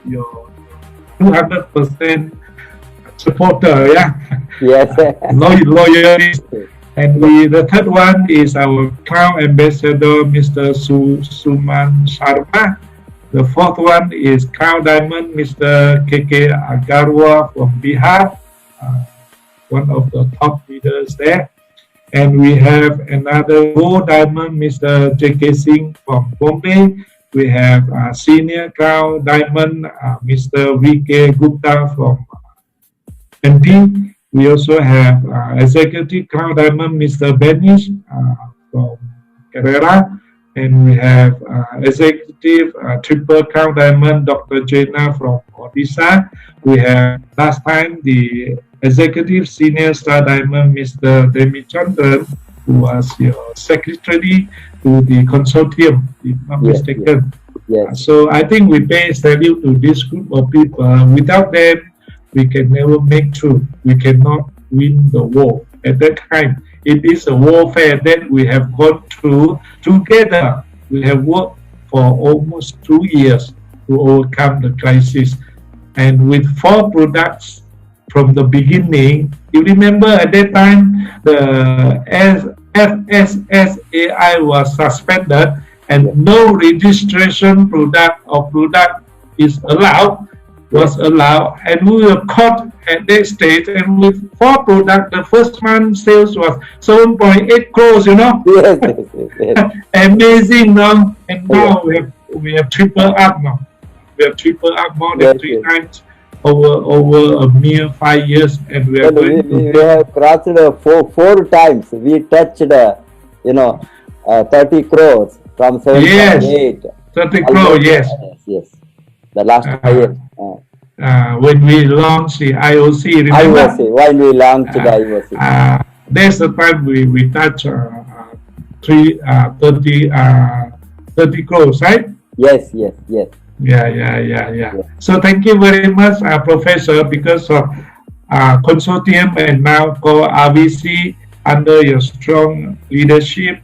your 200% supporter, yeah. Yes. Loyalist. And the third one is our Cloud Ambassador, Mr. Suman Sharma. The fourth one is Cloud Diamond, Mr. KK Agarwal from Bihar, one of the top leaders there. And we have another Gold Diamond, Mr. JK Singh from Bombay. We have Senior Cloud Diamond, Mr. VK Gupta from MP. We also have Executive Cloud Diamond, Mr. Benish from Kerala. And we have Executive Triple Cloud Diamond, Dr. Jaina from Odisha. We have last time the Executive Senior Star Diamond, Mr. Demi Chandran, who was your secretary to the consortium, if not mistaken. Yes. So I think we pay salute to this group of people. Without them, we can never make through. We cannot win the war. At that time, it is a warfare that we have gone through together. We have worked for almost 2 years to overcome the crisis. And with 4 products from the beginning, you remember at that time, the FSSAI was suspended and no registration product is allowed, and we were caught at that stage, and with 4 products, the first month sales was 7.8 crores, you know. Yes. Amazing now, and now we have triple up now. We have triple up more than 3 times over a mere 5 years, and we are going we have crossed 4 times. We touched 30 crores from 7.8. 30 crores, yes. Yes. The last 5 years. When we launched the IOC, remember? IOC, when we launched the IOC. That's the time we touched 30 crores, right? Yes. Yeah. So thank you very much, Professor, because of consortium and now called RVC, under your strong leadership,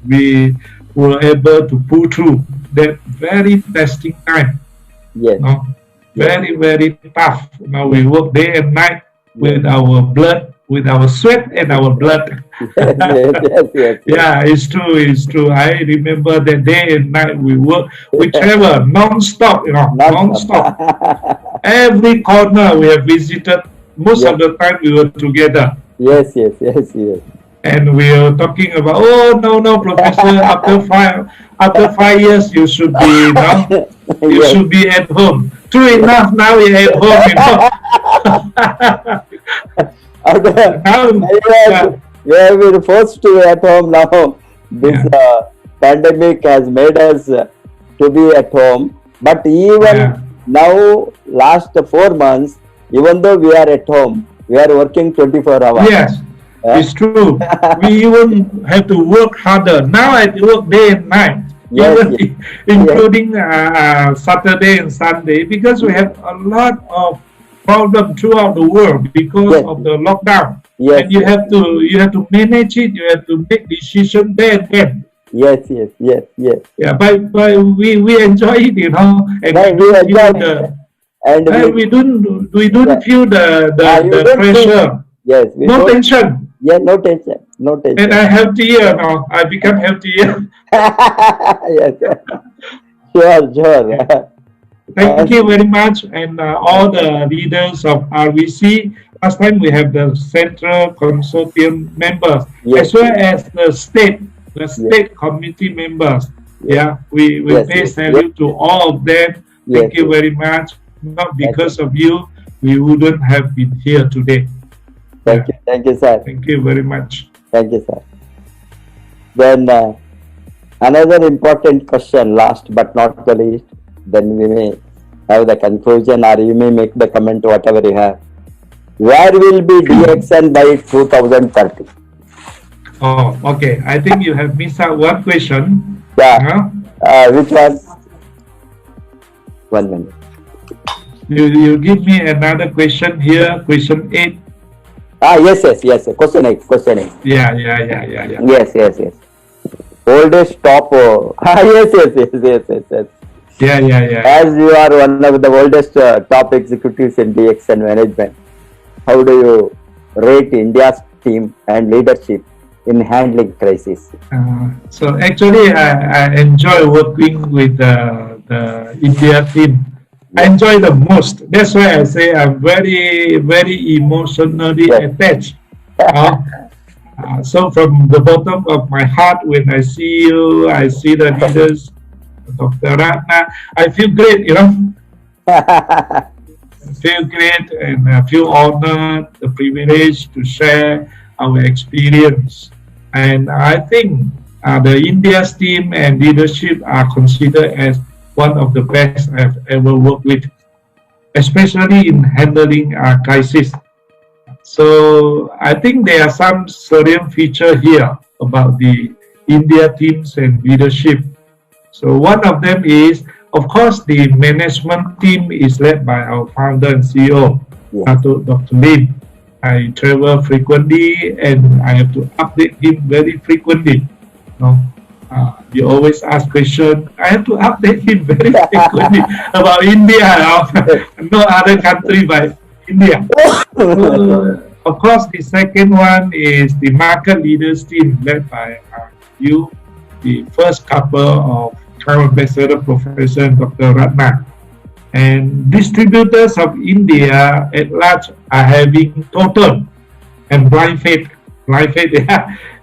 we were able to pull through that very testing time. Yes. No? Very, very tough. Now we work day and night with our blood, with our sweat and our blood. Yes. Yeah, it's true. I remember that day and night we work, we travel non-stop, non-stop. Every corner we have visited, most of the time we were together. Yes. And we were talking about, no, Professor, after 5 years you should be, should be at home. True enough, now we're at home, We have been forced to be at home now. This pandemic has made us to be at home. But even now, last 4 months, even though we are at home, we are working 24 hours. Yes, it's true. We even have to work harder. Now I work day and night. Including Saturday and Sunday, because we have a lot of problems throughout the world because of the lockdown. And you have to manage it. You have to make decisions there and then. Yes. Yeah, but we enjoy it, and we don't feel the pressure. Yes, no tension. Yeah, no tension. And I'm healthier now. I become healthier. Yes. Sure. Thank you very much, and all the leaders of RVC. Last time we have the central consortium members, as well as the state committee members. Yeah, we pay salute to all of them. Thank you very much. Not because of you, we wouldn't have been here today. Thank you, sir. Thank you very much. Thank you, sir. Then another important question, last but not the least, then we may have the conclusion, or you may make the comment, whatever you have. Where will be DXN by 2030? Oh, okay. I think you have missed out one question. Yeah. Which one? 1 minute. You give me another question here, question 8. Yes. Question 8. Yeah. Yes. Oldest top. Yes. Yeah. As you are one of the oldest top executives in DXN management, how do you rate India's team and leadership in handling crisis? So actually, I enjoy working with the India team. I enjoy the most. That's why I say I'm very emotionally attached. So from the bottom of my heart, when I see you, I see the leaders, Dr. Ratna, I feel great, I feel great and I feel honored, the privilege to share our experience. And I think the India's team and leadership are considered as one of the best I've ever worked with, especially in handling crisis. So I think there are some certain feature here about the India teams and leadership. So one of them is, of course, the management team is led by our founder and CEO, Dr. Lim. I travel frequently and I have to update him very frequently. You always ask questions. I have to update him very frequently about India, no other country but India. Of course, the second one is the market leaders team led by you, the first couple of Crown Ambassador Professor Dr. Ratna. And distributors of India at large are having total and blind faith in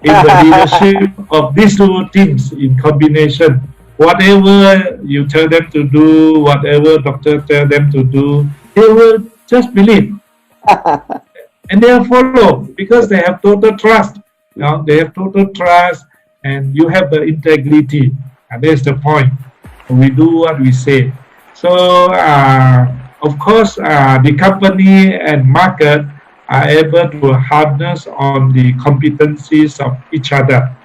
the leadership of these two teams in combination. Whatever you tell them to do, whatever doctor tell them to do, they will just believe. And they will follow because they have total trust. They have total trust and you have the integrity. And that's the point. We do what we say. So, of course, the company and market are able to harness on the competencies of each other.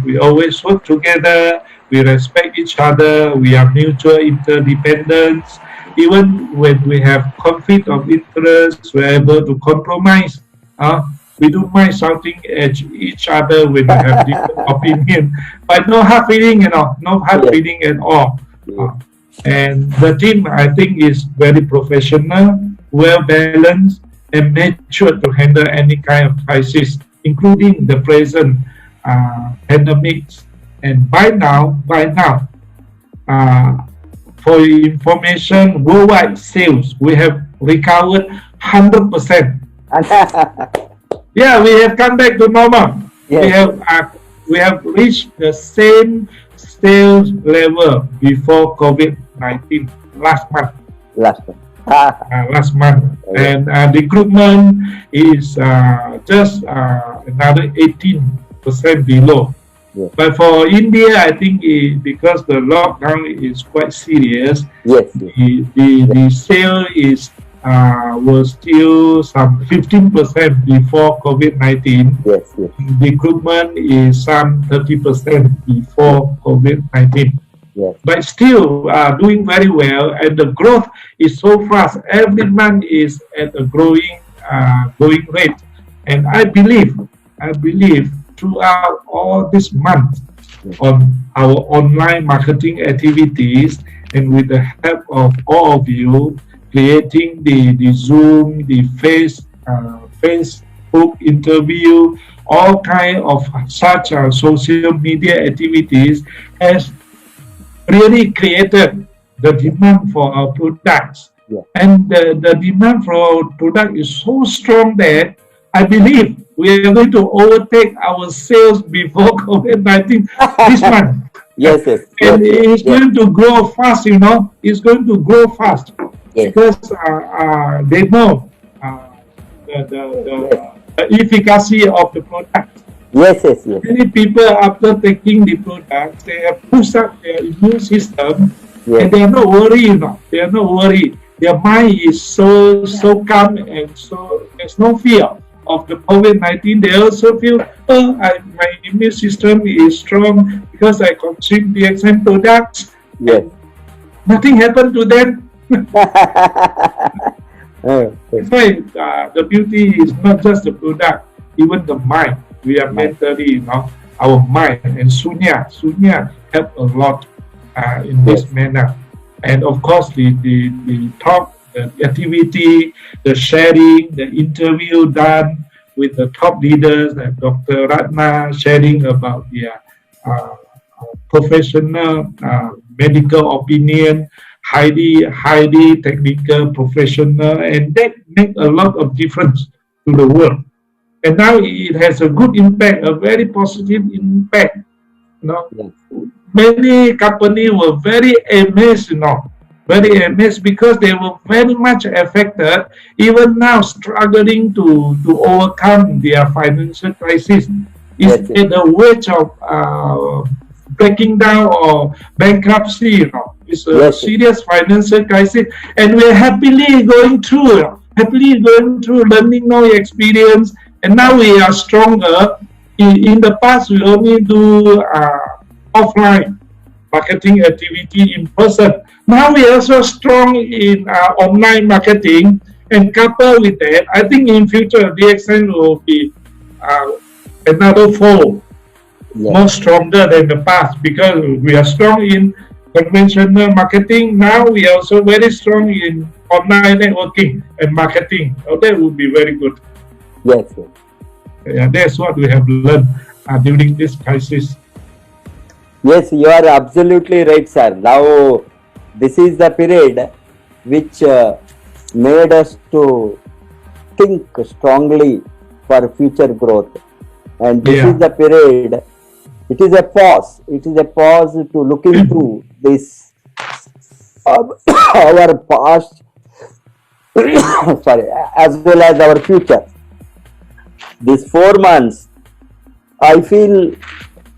We always work together, we respect each other, we have mutual interdependence. Even when we have conflict of interest, we're able to compromise. We don't mind shouting at each other when we have different opinion, but no hard feeling, no hard feeling at all. And the team, I think, is very professional, well balanced, and mature to handle any kind of crisis, including the present pandemics. And by now, for information, worldwide sales, we have recovered 100%. Yeah, we have come back to normal. We have reached the same sales level before COVID-19 last month. Last month. And recruitment is just another 18% below. But for India, I think because the lockdown is quite serious, the sale is was still some 15% before COVID-19. Recruitment is some 30% before COVID-19. But still doing very well, and the growth is so fast. Every month is at a growing rate, and I believe throughout all this month on our online marketing activities, and with the help of all of you, creating the Zoom, the Facebook interview, all kind of such social media activities has really created the demand for our products. And the demand for our product is so strong that I believe we are going to overtake our sales before COVID-19 this month. And it's going to grow fast, It's going to grow fast because they know the efficacy of the product. Many people, after taking the product, they have pushed up their immune system, and they are not worried. They are not worried. Their mind is so calm, and so there's no fear of the COVID-19. They also feel, my immune system is strong because I consume DXN products. Nothing happened to them. That's why the beauty is not just the product, even the mind. We are mentally, our mind, and Sunya help a lot in this manner. and of course the talk, the activity, the sharing, the interview done with the top leaders, like Dr. Ratna sharing about their professional medical opinion, highly technical professional, and that make a lot of difference to the world. And now it has a good impact, a very positive impact. You know, Yes. many companies were very amazed, very amazed because they were very much affected, even now struggling to overcome their financial crisis. It's Yes, yes. at the verge of breaking down or bankruptcy. It's a Yes. serious financial crisis, and we're happily going through, learning now experience, and now we are stronger. In the past, we only do offline marketing activity in person. Now we are also strong in online marketing, and coupled with that, I think in future DXN will be another fold, Yes. more stronger than the past, because we are strong in conventional marketing. Now we are also very strong in online networking and marketing. So that would be very good. Yes, yes. Yeah, that's what we have learned during this crisis. Yes, you are absolutely right, sir. Now, this is the period which made us to think strongly for future growth. And this Yeah. is the period, it is a pause. It is a pause to look into this, our past, sorry, as well as our future. These 4 months, I feel,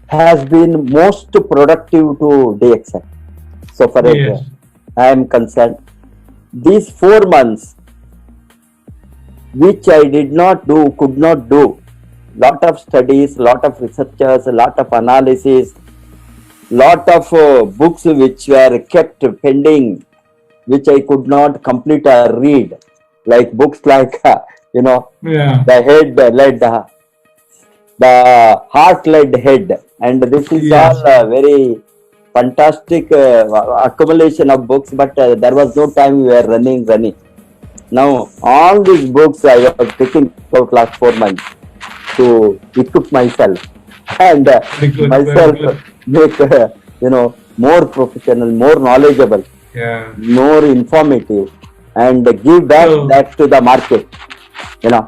has been most productive to DXN. So far as Yes. I am concerned, these 4 months, which I did not do, could not do, lot of studies, lot of researchers, lot of analysis, lot of books which were kept pending, which I could not complete or read, like books like, Yeah. the head led, the heart led head, and this is Yes. all very fantastic accumulation of books, but there was no time we were running. Now all these books I was taking out last 4 months to equip myself and Very good. myself Very good. make more professional, more knowledgeable, Yeah. more informative, and give back So- that to the market.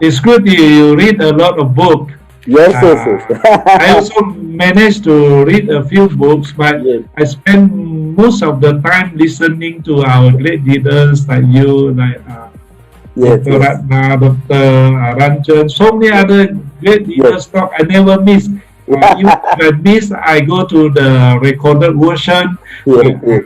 It's good you read a lot of books. Yes, I yes. also managed to read a few books, but Yes. I spend most of the time listening to our great leaders like you, like Yes, Dr. yes. Ratna, Dr. Ranjan, so many other great leaders talk. I never miss. Even if I miss, I go to the recorded version. Yes, yes.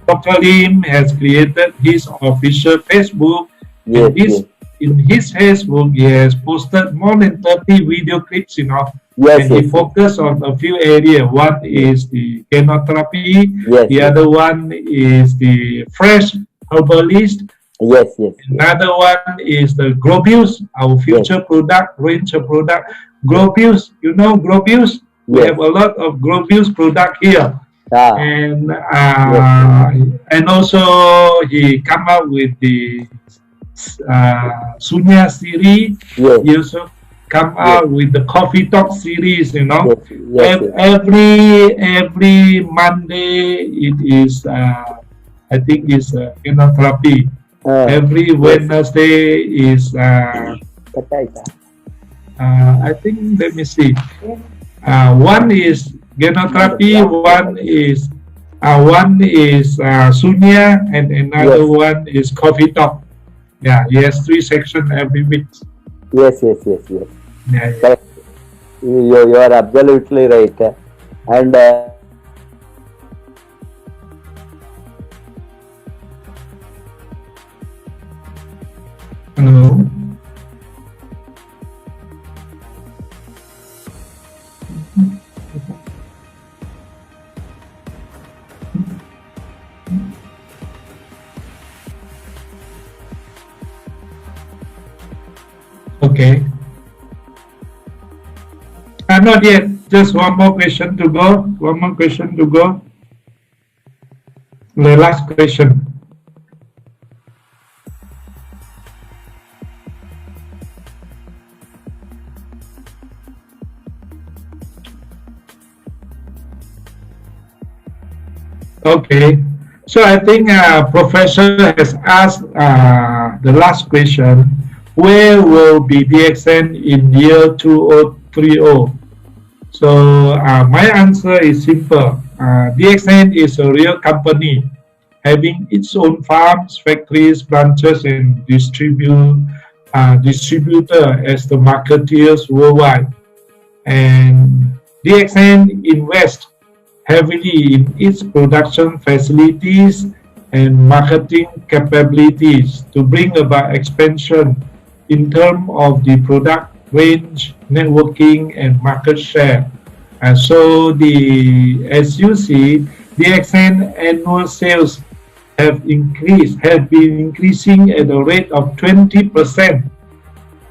Dr. Lim has created his official Facebook. Yes, And this, yes. in his Facebook, he has posted more than 30 video clips, Yes, and he yes. focused on a few areas. One is the chemotherapy, Yes, the yes. other one is the fresh herbalist, Yes, yes. another one is the Globius, our future product, range of product. Globius, you know Globius? We Yes. have a lot of Globius product here. Ah, And also he come up with the Sunya series. yes, He also come out with the Coffee Talk series. yes, yes, yes. Every Monday it is I think is chemotherapy. Every Wednesday is I think, let me see. One is chemotherapy, one is Sunya, and another Yes. one is Coffee Talk. Yeah, he has 3 sections every week. Yes, yes. Yeah, yeah. Correct. You are absolutely right. And Hello. Okay. Not yet. Just one more question to go. The last question. Okay, so I think Professor has asked the last question. Where will be DXN in year 2030? So my answer is simple. DXN is a real company having its own farms, factories, branches, and distributor as the marketeers worldwide. And DXN invests heavily in its production facilities and marketing capabilities to bring about expansion in terms of the product range, networking, and market share. And so as you see, DXN annual sales have been increasing at a rate of 20%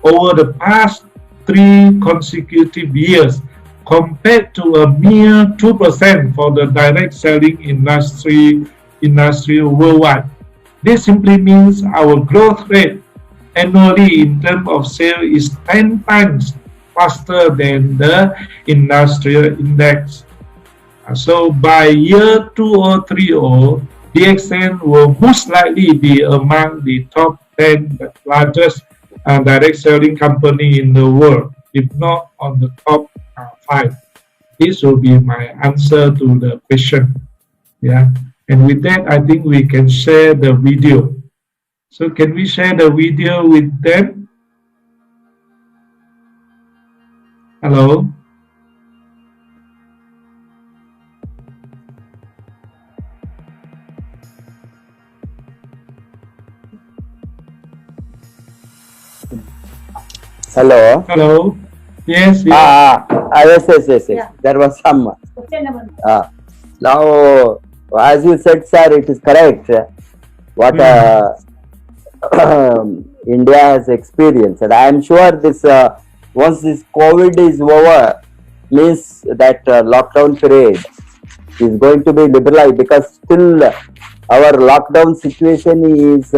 over the past 3 consecutive years, compared to a mere 2% for the direct selling industry worldwide. This simply means our growth rate annually in terms of sales is 10 times faster than the industrial index. So by year 2030, DXN will most likely be among the top 10 largest direct selling company in the world, if not on the top 5. This will be my answer to the question. Yeah, and with that, I think we can share the video. So can we share the video with them? Hello? Hello. Hello? Yes, yes. Yes. Yeah. There was some. Sustainable. Now, as you said, sir, it is correct. What India has experienced, and I am sure this once this COVID is over, means that lockdown period is going to be liberalized, because still our lockdown situation is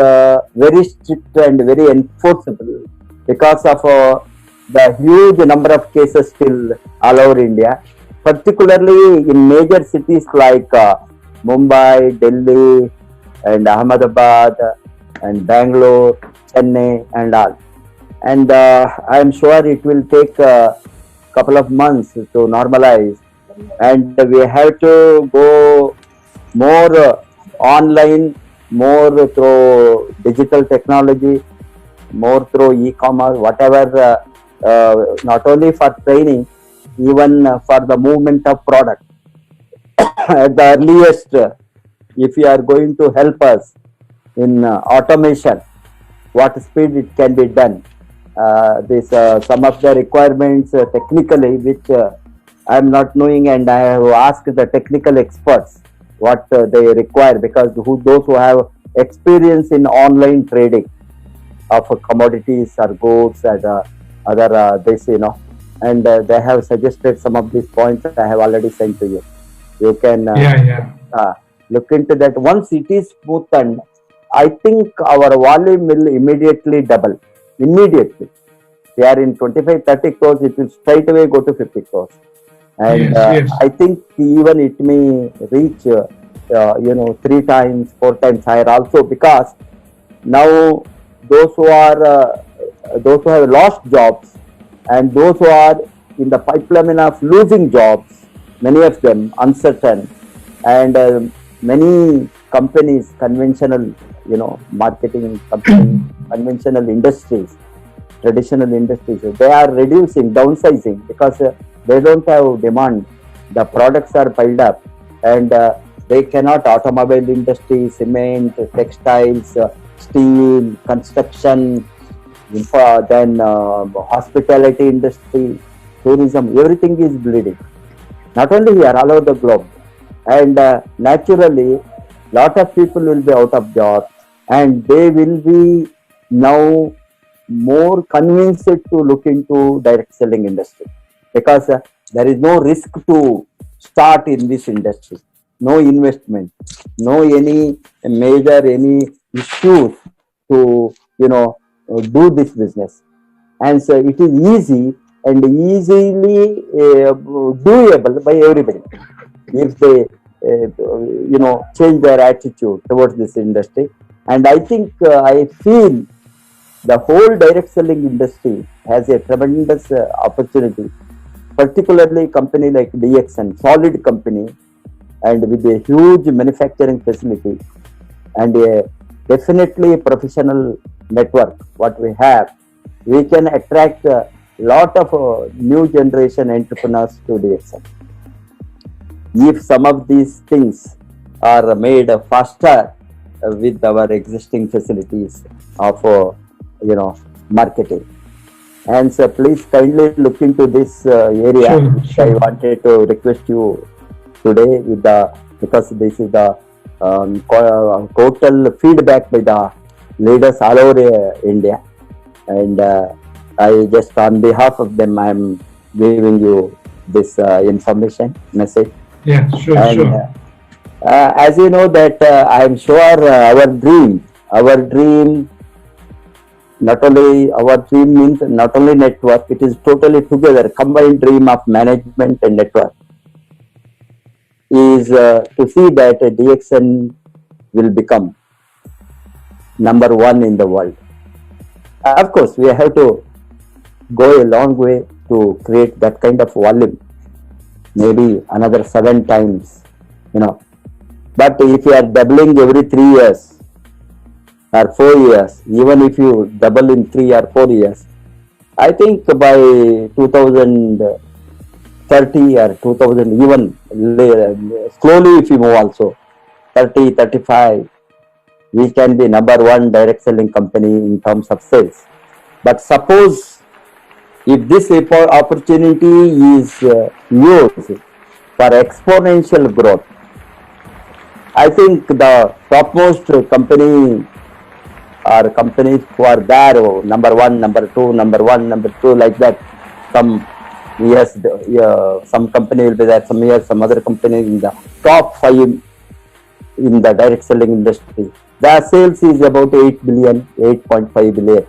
very strict and very enforceable because of the huge number of cases still all over India, particularly in major cities like Mumbai, Delhi, and Ahmedabad, and Bangalore, Chennai, and all. And I am sure it will take a couple of months to normalize, and we have to go more online, more through digital technology, more through e-commerce, whatever, not only for training, even for the movement of product. At the earliest, if you are going to help us in automation, what speed it can be done. Some of the requirements technically, which I am not knowing, and I have asked the technical experts what they require, because those who have experience in online trading of commodities or goods and other and they have suggested some of these points that I have already sent to you. You can look into that. Once it is smoothened, I think our volume will immediately double. Immediately. We are in 25-30 crores, it will straight away go to 50 crores. And yes. I think even it may reach 3 times, 4 times higher also, because now those who have lost jobs and those who are in the pipeline of losing jobs, many of them uncertain, and many companies, conventional marketing companies, conventional industries, traditional industries, they are reducing, downsizing, because they don't have demand. The products are piled up, and they cannot. Automobile industry, cement, textiles, steel, construction, then hospitality industry, tourism, everything is bleeding. Not only here, all over the globe. And naturally, lot of people will be out of jobs, and they will be now more convinced to look into direct selling industry, because there is no risk to start in this industry. no investment, no any major any issues to do this business, and so it is easy and easily doable by everybody if they change their attitude towards this industry. And I think I feel the whole direct selling industry has a tremendous opportunity, particularly company like DXN, solid company, and with a huge manufacturing facility and a definitely professional network. What we have, we can attract a lot of new generation entrepreneurs to DXN. If some of these things are made faster with our existing facilities of marketing. And so please kindly look into this area. Sure. I wanted to request you today because this is the total feedback by the leaders all over India, and I just on behalf of them I am giving you this information message. Yeah, sure, And sure. as you know that I am sure our dream, not only our dream means not only network, it is totally together, combined dream of management and network is to see that DXN will become number one in the world. Of course, we have to go a long way to create that kind of volume, maybe another 7 times, But if you are doubling every 3 years or 4 years, even if you double in 3 or 4 years, I think by 2030 or 2000, even slowly if you move also, 30, 35, we can be number one direct selling company in terms of sales. But suppose if this opportunity is used for exponential growth, I think the topmost company or companies who are there, number one, number two, like that, some years, some company will be there, some years, some other company in the top 5 in the direct selling industry. The sales is about 8 billion, 8.5 billion.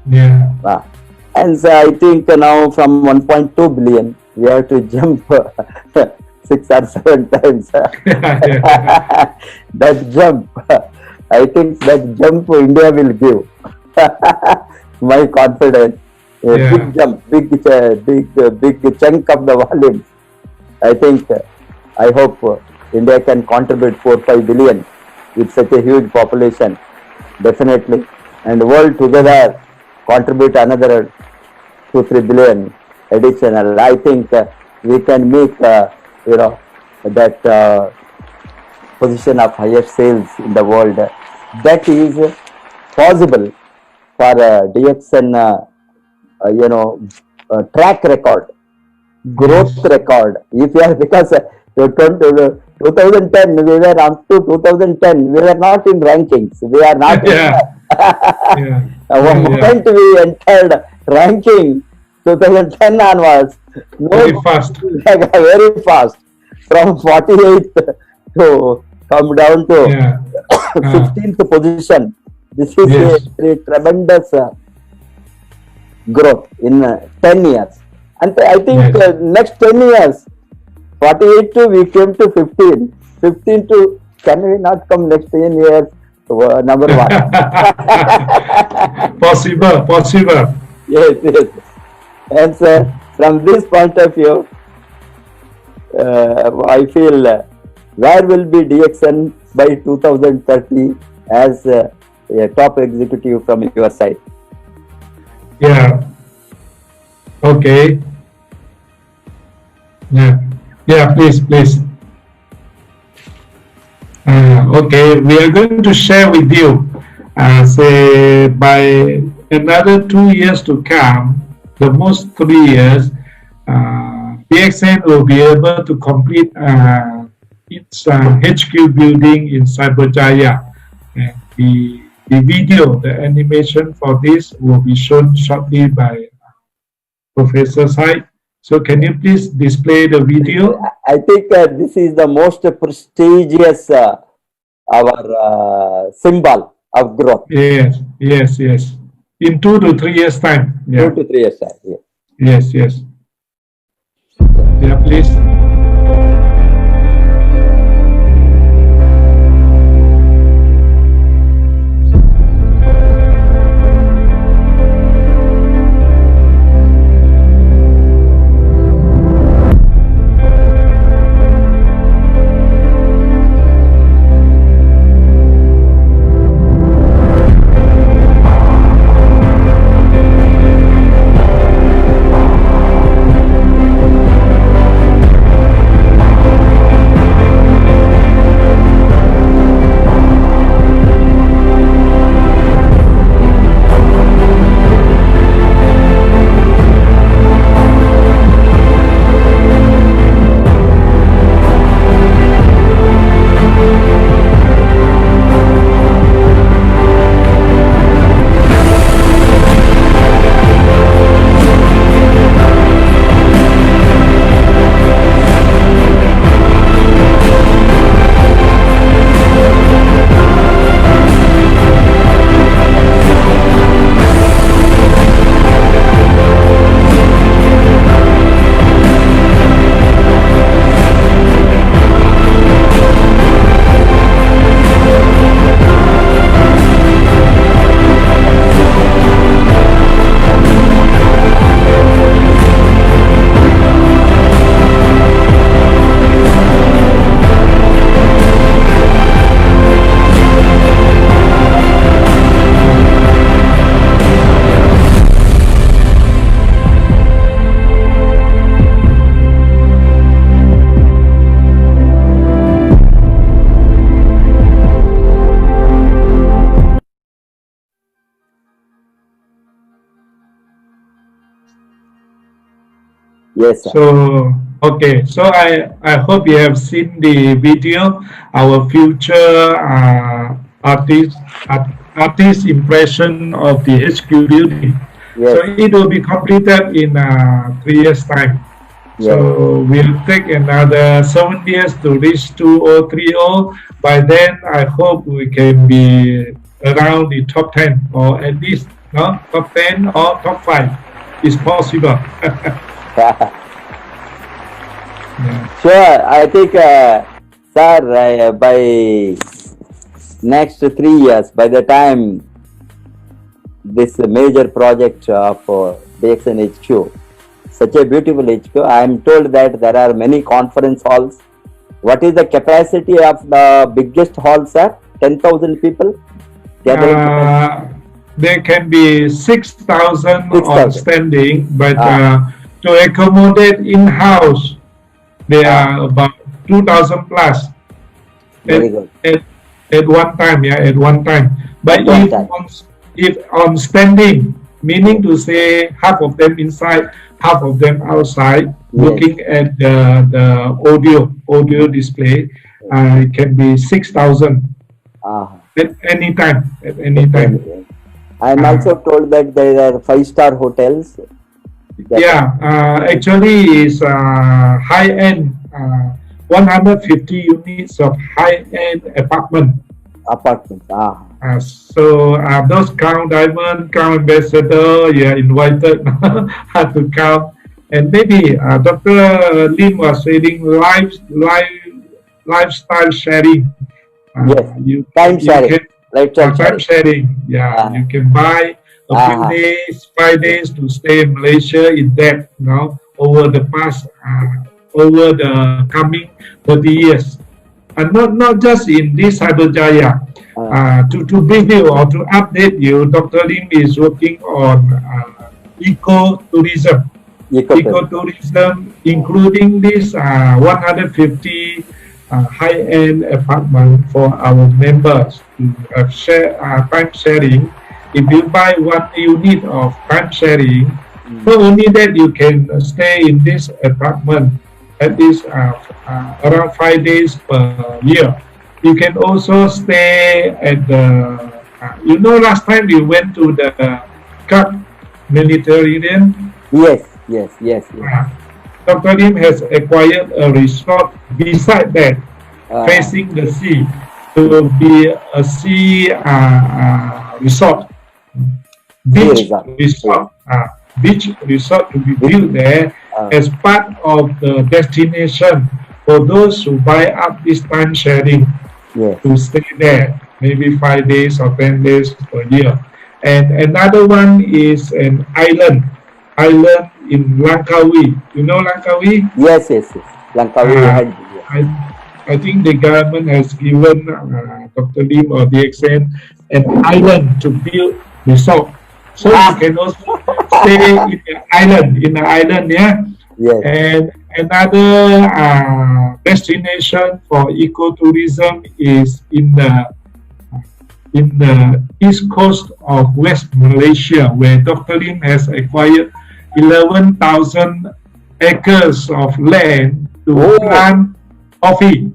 Yeah. And so I think now from 1.2 billion, we have to jump 6 or 7 times. That jump, I think that jump India will give. My confidence, big jump, big chunk of the volume. I think, I hope India can contribute 4-5 billion with such a huge population, definitely. And the world together contribute another 2-3 billion additional. I think we can make that position of highest sales in the world. That is possible for DXN, track record, growth record. If you are, because 2010, we were up to 2010, we were not in rankings. We are not. One moment we entered ranking 2010 onwards. Very fast. Very fast. From 48th to come down to 15th position. This is a tremendous growth in 10 years. And I think next 10 years, 48 to we came to 15. 15 to, can we not come next 10 years? Number one. Possible. Yes. And so, from this point of view, I feel where will be DXN by 2030 as a top executive from your side? Yeah. Okay. Yeah, please. Okay, we are going to share with you, say by another 2 years to come, the most 3 years, DXN will be able to complete its HQ building in Cyberjaya. And the video, the animation for this will be shown shortly by Professor Sai. So can you please display the video? I think this is the most prestigious our symbol of growth. Yes, yes, yes. In 2 to 3 years time. Yeah. 2 to 3 years time. Yeah. Yes, yes. Yeah, please. Yes, sir. So, okay. So I hope you have seen the video, our future artist impression of the HQ building. Yes. So it will be completed in 3 years time. Yes. So we'll take another 7 years to reach 2030. By then, I hope we can be around the top 10 or at least top 10 or top 5 is possible. Yeah. Sure, I think, sir, by next 3 years, by the time this major project of DXN HQ, such a beautiful HQ, I am told that there are many conference halls. What is the capacity of the biggest hall, sir? 10,000 people? There can be 6,000 on 6,000. standing, but to accommodate in-house, there are about 2,000 plus. Very good. At one time, yeah, at one time. But At one time. if on standing, meaning to say half of them inside, half of them outside, looking at the audio display, it can be 6,000 at any time. At any time. I'm also told that there are 5-star hotels. Yeah, actually is high-end, 150 units of high-end apartments. So those Crown Diamond, Crown Ambassador, you are invited to come. And maybe Dr. Lim was saying lifestyle sharing. Time sharing. Time sharing. Yeah, you can buy a few days, 5 days to stay in Malaysia in depth, over the past, over the coming 30 years. And not just in this Cyberjaya. To bring you or to update you, Dr. Lim is working on ecotourism. Ecotourism, including this 150 high-end apartment for our members to time sharing. If you buy 1 unit of time sharing, not only that you can stay in this apartment at least around 5 days per year. You can also stay at the, last time we went to the Cup Mediterranean. Yes. Dr. Lim has acquired a resort beside that, facing the sea. It will be a sea resort, beach resort. Beach resort to be built there as part of the destination for those who buy up this time sharing to stay there, maybe 5 days or 10 days per year. And another one is an island in Langkawi. You know Langkawi? Yes. Langkawi. I think the government has given Dr. Lim or DXN an island to build resort. So you can also stay in the island, yeah? Yes. And another destination for ecotourism is in the east coast of West Malaysia, where Dr. Lim has acquired 11,000 acres of land to plant coffee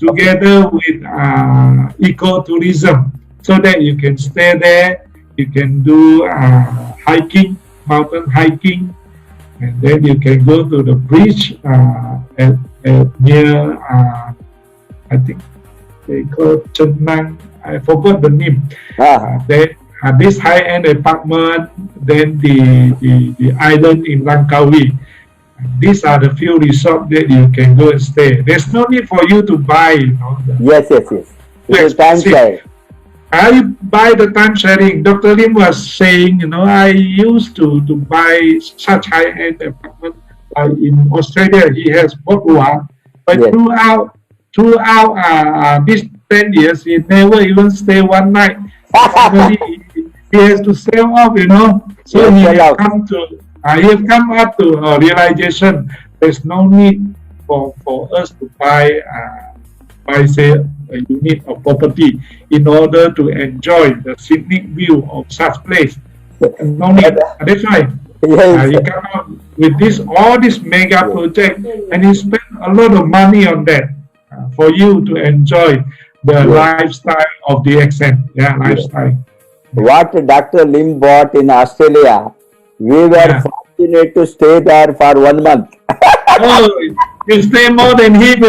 together with ecotourism, so that you can stay there, you can do hiking, mountain hiking, and then you can go to the bridge near I think they call Chenang, I forgot the name. Then this high-end apartment, then the island in Langkawi. These are the few resorts that you can go and stay. There's no need for you to buy, Yes. It's time share. I buy the time sharing. Dr. Lim was saying, I used to buy such high-end apartment in Australia. He has bought one, but throughout these 10 years, he never even stay one night. He has to sell off, So he has come up to a realization. There's no need for us to buy say, a unit of property in order to enjoy the scenic view of such place. No need. That's why you come out with all this mega project, and you spend a lot of money on that for you to enjoy the lifestyle of DXN. Lifestyle. What Dr. Lim bought in Australia, we were fortunate to stay there for 1 month. You stay more than him.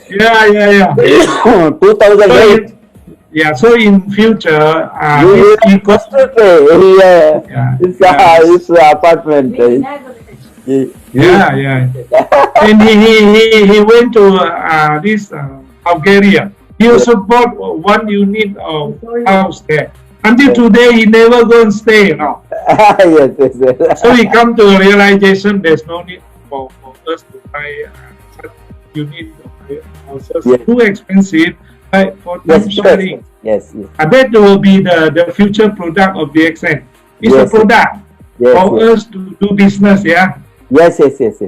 Yeah. 2008. So in future, his apartment. And he went to this Bulgaria. He also bought one unit of house there. Until today, he never go and stay, Yes. So he come to a realization there's no need for us to buy such unit of houses. Too expensive, right? For time sharing. Yes. That will be the future product of DXN. It's a product for us to do business, Yes. It is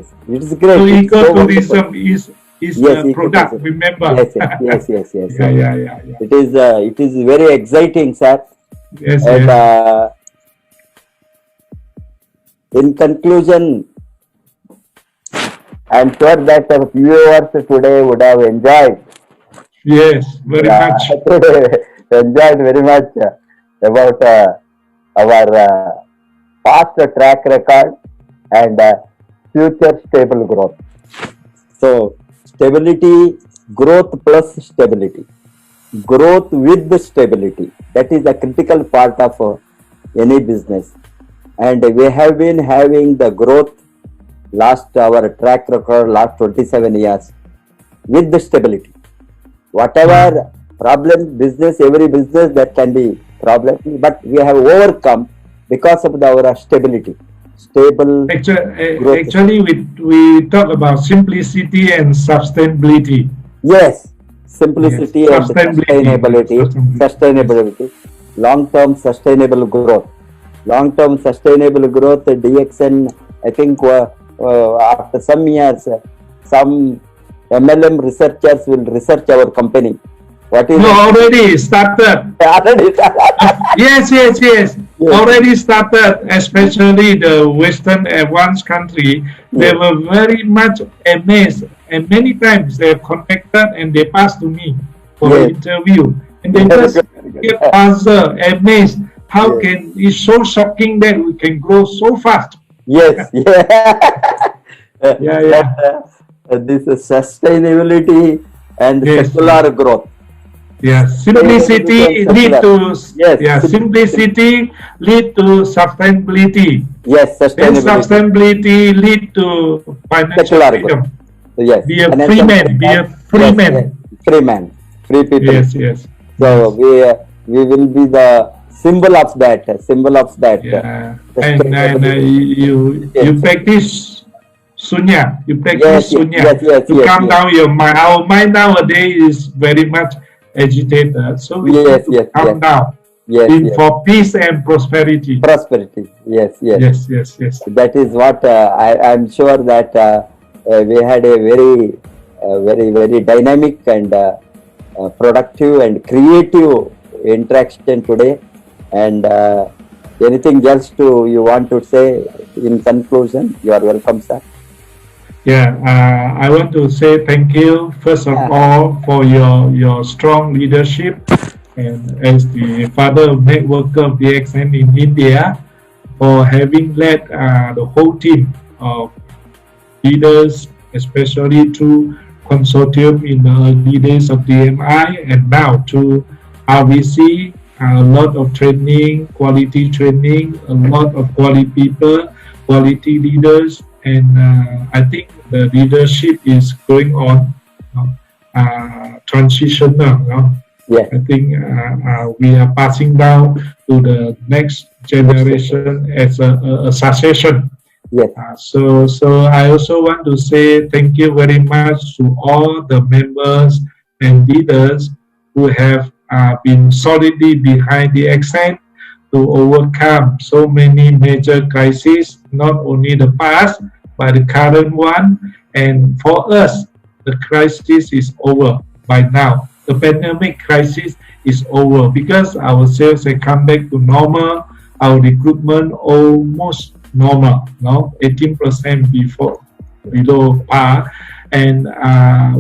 great. So ecotourism is the product, remember? Yes. Yeah. It is very exciting, sir. Yes. In conclusion, I'm sure that the viewers today would have enjoyed. Yes, very much. Enjoyed very much about our past track record and future stable growth. So, stability, growth plus stability. Growth with the stability. That is a critical part of any business. And we have been having the growth our track record last 27 years with the stability. Whatever problem business, every business that can be problem, but we have overcome because of our stability. Stable. Actually, we talk about simplicity and sustainability. Yes. Simplicity and sustainability, long-term sustainable growth. Long-term sustainable growth, DXN, I think after some years, some MLM researchers will research our company. What is already started. Yes. Already started, especially the Western advanced country. They were very much amazed, and many times they have contacted and they passed to me for an interview, and they just get puzzled, amazed. How can it's so shocking that we can grow so fast? Yes, yeah. Yeah, yeah. This is sustainability and Yes. secular growth. Yeah, simplicity lead to Yes, simplicity lead to sustainability. yes, Then sustainability, sustainability lead to financial secular growth. freedom. Yes, Be a free financial man. Be a freedom. free Yes, yes, man. free man, free people. Yes, yes, So yes. we will be the symbol of that, Yeah, and sustainability. you Yes, practice sunya. You yes, practice yes, sunya yes, yes, to yes, calm yes, down your mind. Our mind nowadays is very much agitated, so we need yes, to yes, calm yes, down yes, in yes. for peace and prosperity. Prosperity. Yes, yes. Yes, yes, yes. That is what I'm sure that we had a very dynamic and productive and creative interaction today. And anything else you want to say in conclusion? You are welcome, sir. Yeah, I want to say thank you first of all for your strong leadership and as the father of network of DXN in India for having led the whole team of leaders, especially to consortium in the early days of DMI and now to RVC, a lot of training, quality training, a lot of quality people, quality leaders, and I think the leadership is going on transitional. Yes, I think we are passing down to the next generation as a succession. yes, So I also want to say thank you very much to all the members and leaders who have been solidly behind the accent to overcome so many major crises, not only the past, but the current one. And for us, the crisis is over by now. The pandemic crisis is over because our sales have come back to normal, our recruitment almost normal, 18% below par. And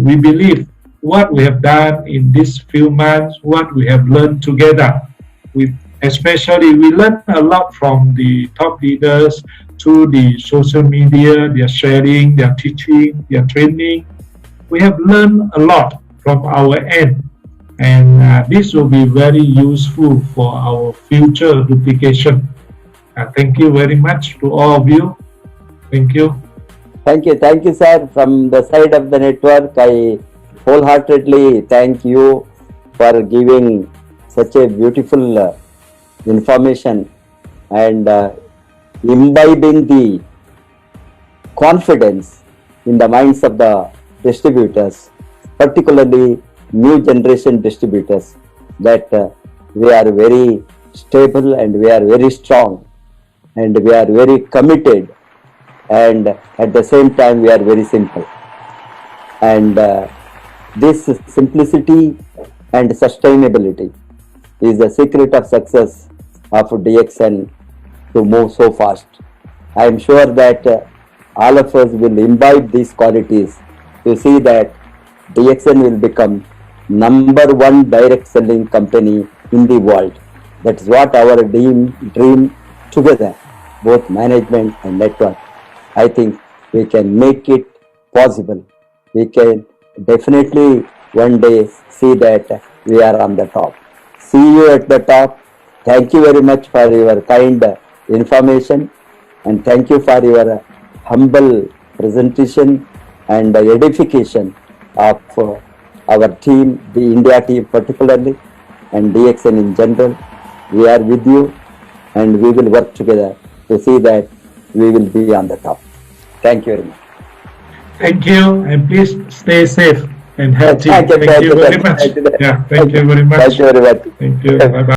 we believe what we have done in these few months, what we have learned together, especially we learned a lot from the top leaders through the social media, their sharing, their teaching, their training. We have learned a lot from our end, and this will be very useful for our future duplication. Thank you very much to all of you. Thank you. thank you, sir. From the side of the network, I wholeheartedly thank you for giving such a beautiful information and imbibing the confidence in the minds of the distributors, particularly new generation distributors, that we are very stable and we are very strong and we are very committed, and at the same time we are very simple. And this simplicity and sustainability is the secret of success of DXN to move so fast. I am sure that all of us will imbibe these qualities to see that DXN will become #1 direct selling company in the world. That's what our dream together, both management and network. I think we can make it possible. We can definitely one day see that we are on the top. See you at the top. Thank you very much for your kind information, and thank you for your humble presentation and edification of our team, the India team particularly, and DXN in general. We are with you and we will work together to see that we will be on the top. Thank you very much. Thank you, and please stay safe and healthy. Thank you Thank you very much. much. Yeah, thank you very much. Thank you very much. Thank you. Bye bye.